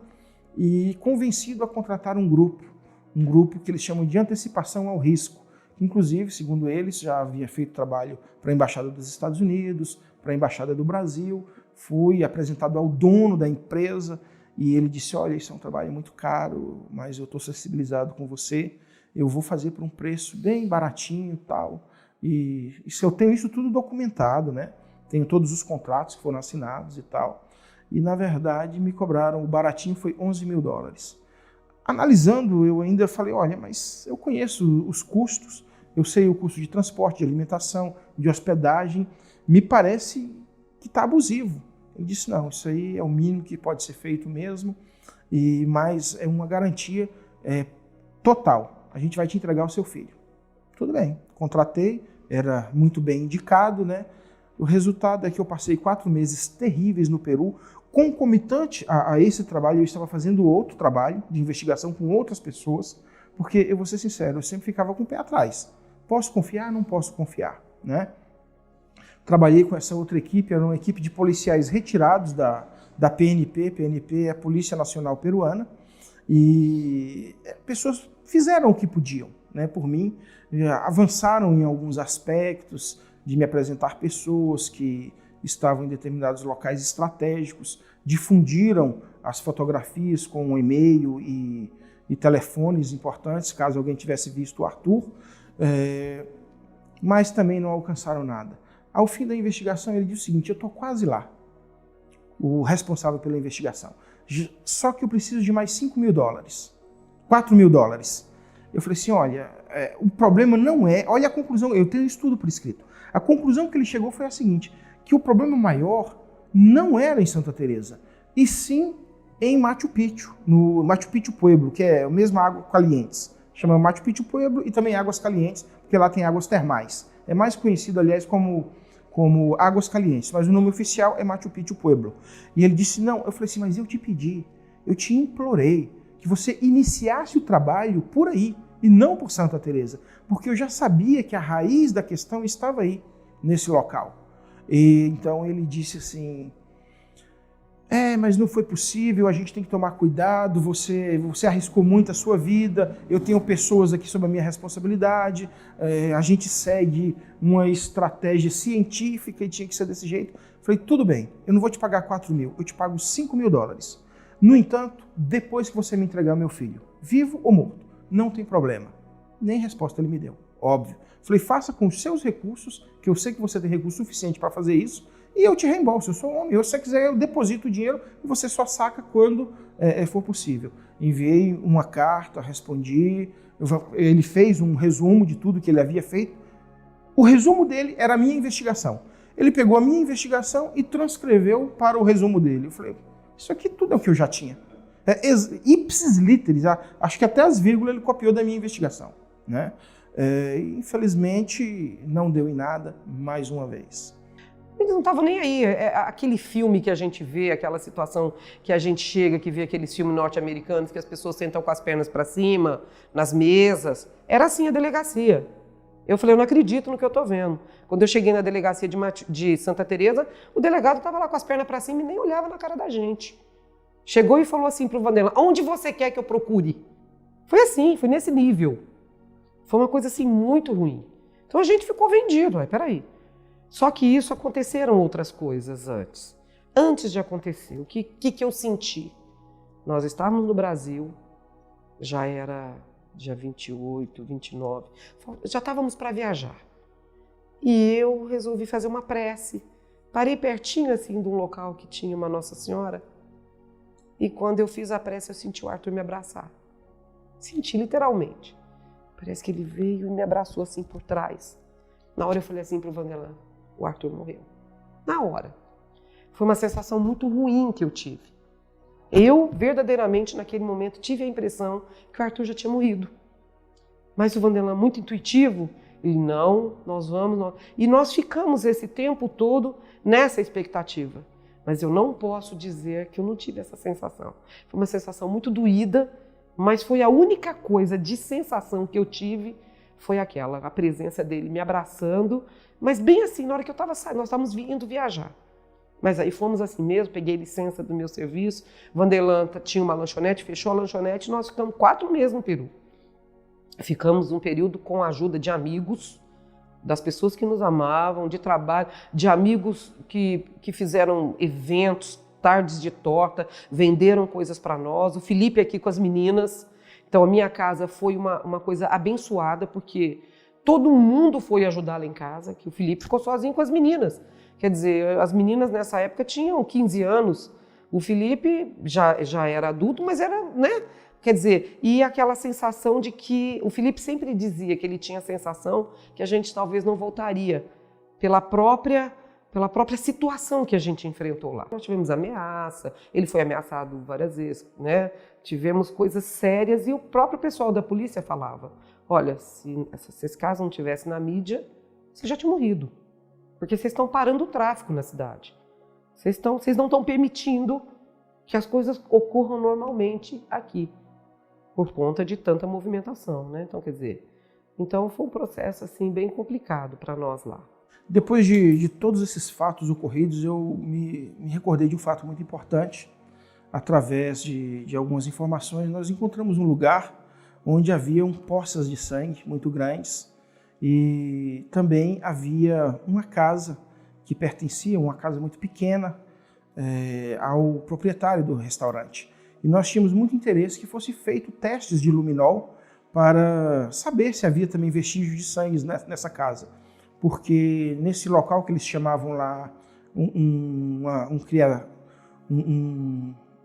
Speaker 2: e convencido a contratar um grupo que eles chamam de antecipação ao risco, que inclusive, segundo eles, já havia feito trabalho para a Embaixada dos Estados Unidos, para a Embaixada do Brasil. Fui apresentado ao dono da empresa e ele disse: olha, isso é um trabalho muito caro, mas eu estou sensibilizado com você, eu vou fazer por um preço bem baratinho e tal. E se eu tenho isso tudo documentado, né? Tenho todos os contratos que foram assinados e tal. E, na verdade, me cobraram, o baratinho foi $11 mil. Analisando, eu ainda falei: olha, mas eu conheço os custos, eu sei o custo de transporte, de alimentação, de hospedagem, me parece que está abusivo. Ele disse: não, isso aí é o mínimo que pode ser feito mesmo, mas é uma garantia total, a gente vai te entregar o seu filho. Tudo bem, contratei, era muito bem indicado, né? O resultado é que eu passei 4 meses terríveis no Peru. Concomitante a esse trabalho, eu estava fazendo outro trabalho de investigação com outras pessoas, porque, eu vou ser sincero, eu sempre ficava com o pé atrás. Posso confiar? Não posso confiar, né? Trabalhei com essa outra equipe, era uma equipe de policiais retirados da PNP. PNP é a Polícia Nacional Peruana, e pessoas fizeram o que podiam, né, por mim, avançaram em alguns aspectos de me apresentar pessoas que estavam em determinados locais estratégicos, difundiram as fotografias com um e-mail e telefones importantes, caso alguém tivesse visto o Arthur, mas também não alcançaram nada. Ao fim da investigação, ele disse o seguinte: eu estou quase lá, o responsável pela investigação, só que eu preciso de mais $5 mil, $4 mil. Eu falei assim: olha, o problema não é... Olha a conclusão, eu tenho isso tudo por escrito. A conclusão que ele chegou foi a seguinte: que o problema maior não era em Santa Teresa, e sim em Machu Picchu, no Machu Picchu Pueblo, que é a mesma Água Calientes. Chama Machu Picchu Pueblo e também Águas Calientes, porque lá tem águas termais. É mais conhecido, aliás, como Águas Calientes, mas o nome oficial é Machu Picchu Pueblo. E ele disse: não. Eu falei assim: mas eu te pedi, eu te implorei que você iniciasse o trabalho por aí e não por Santa Teresa, porque eu já sabia que a raiz da questão estava aí, nesse local. E então ele disse assim: Mas não foi possível, a gente tem que tomar cuidado, você arriscou muito a sua vida, eu tenho pessoas aqui sob a minha responsabilidade, a gente segue uma estratégia científica e tinha que ser desse jeito. Falei, tudo bem, eu não vou te pagar 4 mil, eu te pago $5.000. No entanto, depois que você me entregar meu filho, vivo ou morto, não tem problema. Nem resposta ele me deu, óbvio. Falei, faça com os seus recursos, que eu sei que você tem recurso suficiente para fazer isso, e eu te reembolso, eu sou homem. Se você quiser, eu deposito o dinheiro e você só saca quando for possível. Enviei uma carta, respondi, ele fez um resumo de tudo que ele havia feito. O resumo dele era a minha investigação. Ele pegou a minha investigação e transcreveu para o resumo dele. Eu falei, isso aqui tudo é o que eu já tinha. Ipsis literis, acho que até as vírgulas ele copiou da minha investigação, né? Infelizmente, não deu em nada, mais uma vez.
Speaker 4: Eles não estavam nem aí. Aquele filme que a gente vê, aquela situação que a gente chega, que vê aqueles filmes norte-americanos, que as pessoas sentam com as pernas para cima, nas mesas. Era assim a delegacia. Eu falei, eu não acredito no que eu estou vendo. Quando eu cheguei na delegacia de Santa Teresa, o delegado estava lá com as pernas para cima e nem olhava na cara da gente. Chegou e falou assim para o Vanderlan, onde você quer que eu procure? Foi assim, foi nesse nível. Foi uma coisa assim muito ruim. Então a gente ficou vendido. Peraí. Só que isso aconteceram outras coisas antes. Antes de acontecer, o que eu senti? Nós estávamos no Brasil, já era dia 28, 29, já estávamos para viajar. E eu resolvi fazer uma prece. Parei pertinho assim de um local que tinha uma Nossa Senhora. E quando eu fiz a prece, eu senti o Arthur me abraçar. Senti literalmente. Parece que ele veio e me abraçou assim por trás. Na hora eu falei assim para o Vanderlan, o Arthur morreu. Na hora. Foi uma sensação muito ruim que eu tive. Eu, verdadeiramente, naquele momento, tive a impressão que o Arthur já tinha morrido. Mas o Vanderlan, muito intuitivo, ele, não, nós vamos... E nós ficamos esse tempo todo nessa expectativa. Mas eu não posso dizer que eu não tive essa sensação. Foi uma sensação muito doída, mas foi a única coisa de sensação que eu tive, foi aquela, a presença dele me abraçando, mas bem assim, na hora que eu estava saindo, nós estávamos indo viajar. Mas aí fomos assim mesmo, peguei licença do meu serviço, Vanderlan tinha uma lanchonete, fechou a lanchonete e nós ficamos 4 meses no Peru. Ficamos um período com a ajuda de amigos, das pessoas que nos amavam, de trabalho, de amigos que fizeram eventos, tardes de torta, venderam coisas para nós, o Felipe aqui com as meninas. Então a minha casa foi uma coisa abençoada, porque todo mundo foi ajudar lá em casa, que o Felipe ficou sozinho com as meninas. Quer dizer, as meninas nessa época tinham 15 anos, o Felipe já era adulto, mas era, né? Quer dizer, e aquela sensação de que o Felipe sempre dizia que ele tinha a sensação que a gente talvez não voltaria pela própria situação que a gente enfrentou lá. Nós tivemos ameaça, ele foi ameaçado várias vezes, né? Tivemos coisas sérias e o próprio pessoal da polícia falava, olha, se esse caso não tivesse na mídia, você já tinha morrido, porque vocês estão parando o tráfico na cidade. Vocês não estão permitindo que as coisas ocorram normalmente aqui, por conta de tanta movimentação, né? Então, quer dizer, foi um processo assim bem complicado para nós lá.
Speaker 2: Depois de todos esses fatos ocorridos, eu me recordei de um fato muito importante. Através de algumas informações, nós encontramos um lugar onde haviam poças de sangue muito grandes e também havia uma casa que pertencia, uma casa muito pequena, ao proprietário do restaurante. E nós tínhamos muito interesse que fosse feito testes de luminol para saber se havia também vestígios de sangue nessa casa. Porque nesse local que eles chamavam lá um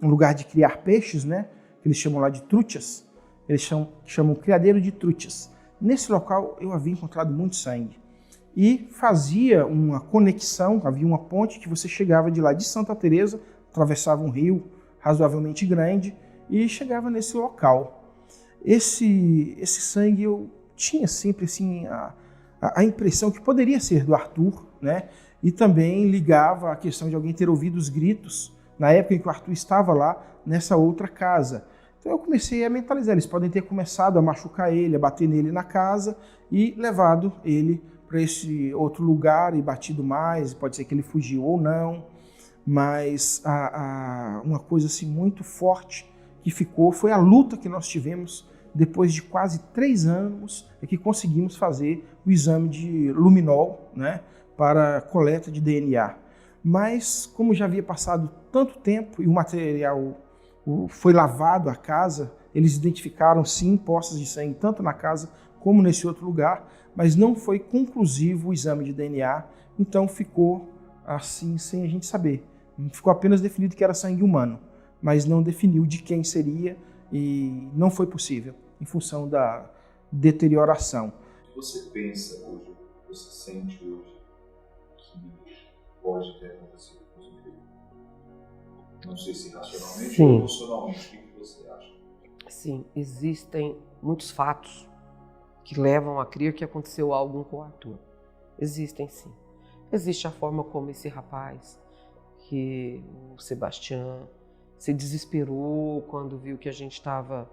Speaker 2: lugar de criar peixes, né? Que eles chamam lá de truchas, eles chamam criadeiro de truchas. Nesse local eu havia encontrado muito sangue e fazia uma conexão, havia uma ponte que você chegava de lá de Santa Teresa, atravessava um rio razoavelmente grande e chegava nesse local. Esse sangue eu tinha sempre assim a impressão que poderia ser do Arthur, né? E também ligava a questão de alguém ter ouvido os gritos na época em que o Arthur estava lá nessa outra casa. Então eu comecei a mentalizar, eles podem ter começado a machucar ele, a bater nele na casa e levado ele para esse outro lugar e batido mais, pode ser que ele fugiu ou não. mas uma coisa assim muito forte que ficou foi a luta que nós tivemos depois de quase 3 anos é que conseguimos fazer o exame de luminol, né, para coleta de DNA. Mas como já havia passado tanto tempo e o material foi lavado a casa, eles identificaram sim poças de sangue tanto na casa como nesse outro lugar, mas não foi conclusivo o exame de DNA, então ficou assim sem a gente saber. Ficou apenas definido que era sangue humano, mas não definiu de quem seria e não foi possível, em função da deterioração.
Speaker 3: O que você pensa hoje, o que você sente hoje que pode ter acontecido com o seu filho? Não sei se racionalmente ou emocionalmente, o que você acha?
Speaker 4: Sim, existem muitos fatos que levam a crer que aconteceu algo com o Arthur. Existem sim. Existe a forma como esse rapaz, que o Sebastião, se desesperou quando viu que a gente estava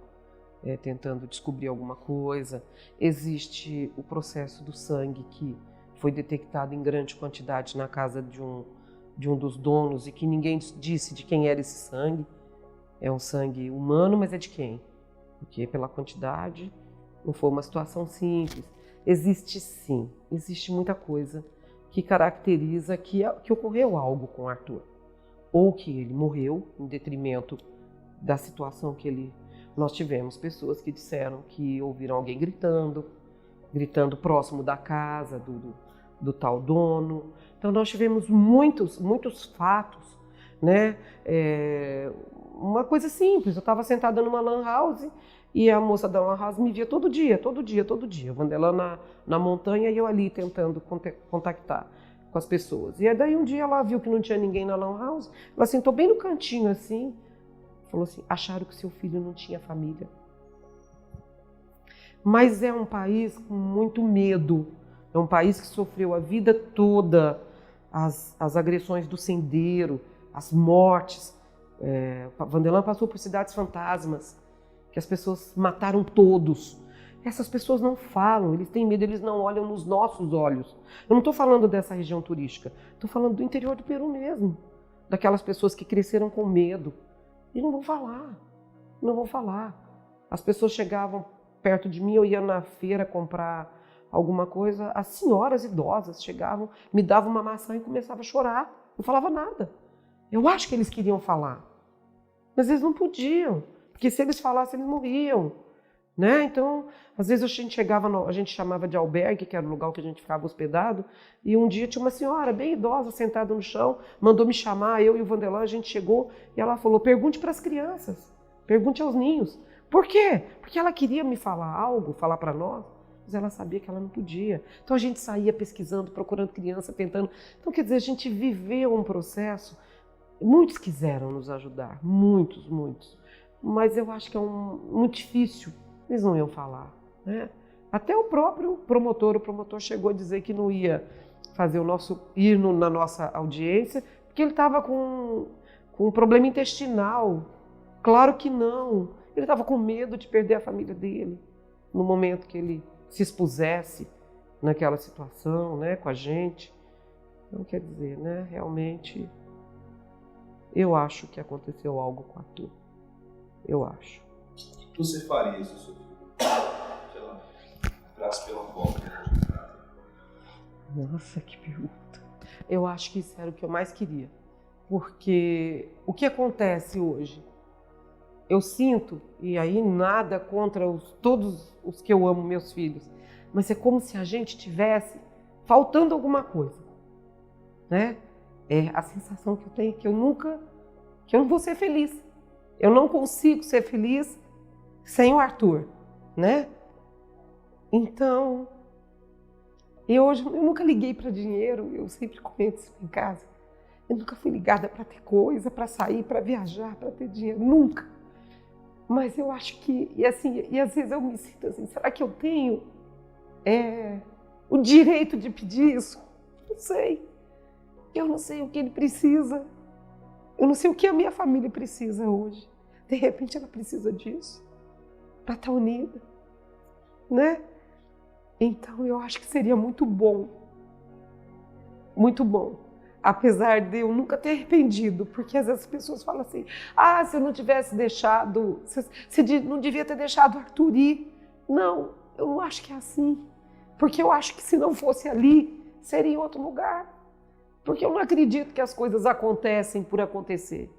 Speaker 4: tentando descobrir alguma coisa. Existe o processo do sangue que foi detectado em grande quantidade na casa de um dos donos e que ninguém disse de quem era esse sangue. É um sangue humano, mas é de quem? Porque pela quantidade não foi uma situação simples. Existe sim, existe muita coisa que caracteriza que ocorreu algo com o Arthur. Ou que ele morreu em detrimento da situação que ele... Nós tivemos pessoas que disseram que ouviram alguém gritando próximo da casa do tal dono. Então nós tivemos muitos fatos, né? Uma coisa simples, eu estava sentada numa lan house e a moça da lan house me via todo dia. Vandelã na montanha e eu ali tentando contactar com as pessoas. E daí um dia ela viu que não tinha ninguém na lan house, ela sentou bem no cantinho assim, falou assim, acharam que seu filho não tinha família. Mas é um país com muito medo, é um país que sofreu a vida toda as agressões do sendeiro, as mortes. Vandelã passou por cidades fantasmas, que as pessoas mataram todos. Essas pessoas não falam, eles têm medo, eles não olham nos nossos olhos. Eu não estou falando dessa região turística, estou falando do interior do Peru mesmo, daquelas pessoas que cresceram com medo e não vão falar. As pessoas chegavam perto de mim, eu ia na feira comprar alguma coisa, as senhoras idosas chegavam, me davam uma maçã e começavam a chorar, não falava nada. Eu acho que eles queriam falar, mas eles não podiam, porque se eles falassem, eles morriam. Né? Então, às vezes a gente chegava, a gente chamava de albergue, que era o lugar que a gente ficava hospedado, e um dia tinha uma senhora bem idosa sentada no chão, mandou me chamar, eu e o Vandelã, a gente chegou e ela falou, pergunte para as crianças, pergunte aos ninhos. Por quê? Porque ela queria me falar algo, falar para nós, mas ela sabia que ela não podia. Então a gente saía pesquisando, procurando criança, tentando. Então, quer dizer, a gente viveu um processo, muitos quiseram nos ajudar, muitos, mas eu acho que é muito difícil. Eles não iam falar, né? Até o próprio promotor, chegou a dizer que não ia fazer ir na nossa audiência, porque ele estava com um problema intestinal. Claro que não. Ele estava com medo de perder a família dele no momento que ele se expusesse naquela situação, né, com a gente. Então, quer dizer, né, realmente, eu acho que aconteceu algo com a Arthur. Eu acho.
Speaker 3: O que você faria se o seu filho entrasse pela porta?
Speaker 4: Nossa, que pergunta. Eu acho que isso era o que eu mais queria. Porque o que acontece hoje? Eu sinto, e aí nada contra todos os que eu amo, meus filhos, mas é como se a gente tivesse faltando alguma coisa. Né? É a sensação que eu tenho que eu não vou ser feliz. Eu não consigo ser feliz sem o Arthur, né? Então, eu nunca liguei para dinheiro, eu sempre comento isso em casa. Eu nunca fui ligada para ter coisa, para sair, para viajar, para ter dinheiro, nunca. Mas eu acho que, e às vezes eu me sinto assim, será que eu tenho o direito de pedir isso? Não sei. Eu não sei o que ele precisa. Eu não sei o que a minha família precisa hoje. De repente ela precisa disso, para estar unida, né? Então eu acho que seria muito bom apesar de eu nunca ter arrependido, porque às vezes as pessoas falam assim, ah, se eu não tivesse deixado, você não devia ter deixado o Arthur ir. Não, eu não acho que é assim, porque eu acho que se não fosse ali, seria em outro lugar, porque eu não acredito que as coisas acontecem por acontecer.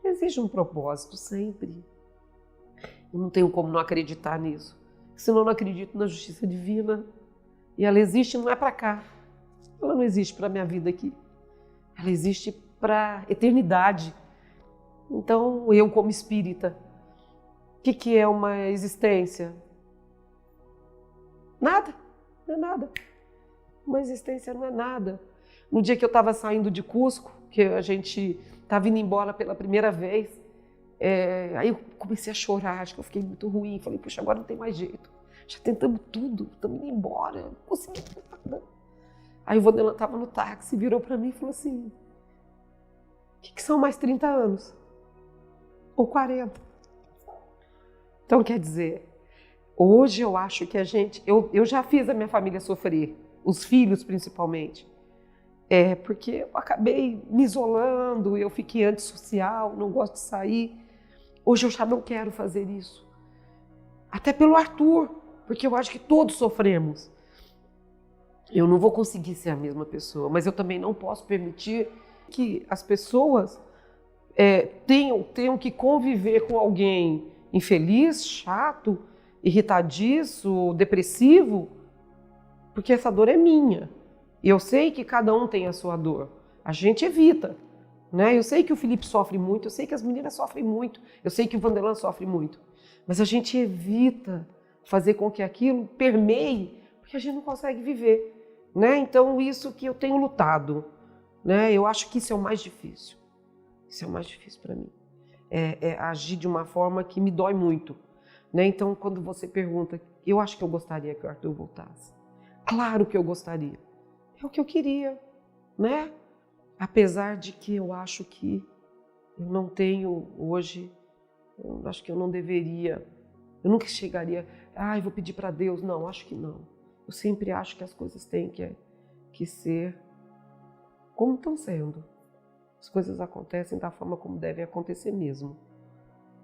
Speaker 4: Existe um propósito sempre. Eu não tenho como não acreditar nisso, senão eu não acredito na justiça divina, e ela existe não é para cá, ela não existe para a minha vida aqui. Ela existe para a eternidade. Então, eu como espírita, o que é uma existência? Nada, não é nada. Uma existência não é nada. No dia que eu estava saindo de Cusco, que a gente estava indo embora pela primeira vez, aí eu comecei a chorar, acho que eu fiquei muito ruim. Falei, puxa, agora não tem mais jeito. Já tentamos tudo, estamos indo embora, não consegui nada. Aí o Vanderlan estava no táxi, virou para mim e falou assim, o que são mais 30 anos? Ou 40? Então, quer dizer, hoje eu acho que a gente... Eu já fiz a minha família sofrer, os filhos principalmente, porque eu acabei me isolando, eu fiquei antissocial, não gosto de sair. Hoje eu já não quero fazer isso. Até pelo Arthur, porque eu acho que todos sofremos. Eu não vou conseguir ser a mesma pessoa, mas eu também não posso permitir que as pessoas tenham que conviver com alguém infeliz, chato, irritadiço, depressivo, porque essa dor é minha. E eu sei que cada um tem a sua dor. A gente evita, né? Eu sei que o Felipe sofre muito, eu sei que as meninas sofrem muito, eu sei que o Vanderlan sofre muito, mas a gente evita fazer com que aquilo permeie, porque a gente não consegue viver. Né? Então, isso que eu tenho lutado, né? Eu acho que isso é o mais difícil. Isso é o mais difícil para mim. É agir de uma forma que me dói muito. Né? Então, quando você pergunta, eu acho que eu gostaria que o Arthur voltasse. Claro que eu gostaria. É o que eu queria, né? Apesar de que eu acho que eu não tenho hoje, eu acho que eu não deveria, eu nunca chegaria, eu vou pedir para Deus. Não, acho que não. Eu sempre acho que as coisas têm que ser como estão sendo. As coisas acontecem da forma como devem acontecer mesmo.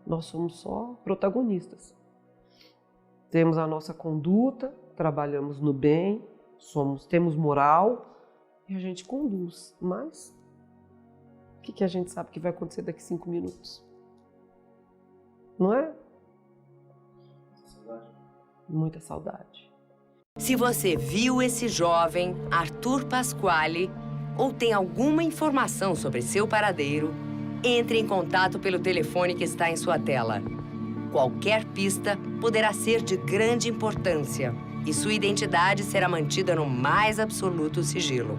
Speaker 4: Nós somos só protagonistas. Temos a nossa conduta, trabalhamos no bem, temos moral e a gente conduz. Mas o que a gente sabe que vai acontecer daqui 5 minutos? Não é? Muita saudade.
Speaker 5: Se você viu esse jovem, Arthur Pasquale, ou tem alguma informação sobre seu paradeiro, entre em contato pelo telefone que está em sua tela. Qualquer pista poderá ser de grande importância e sua identidade será mantida no mais absoluto sigilo.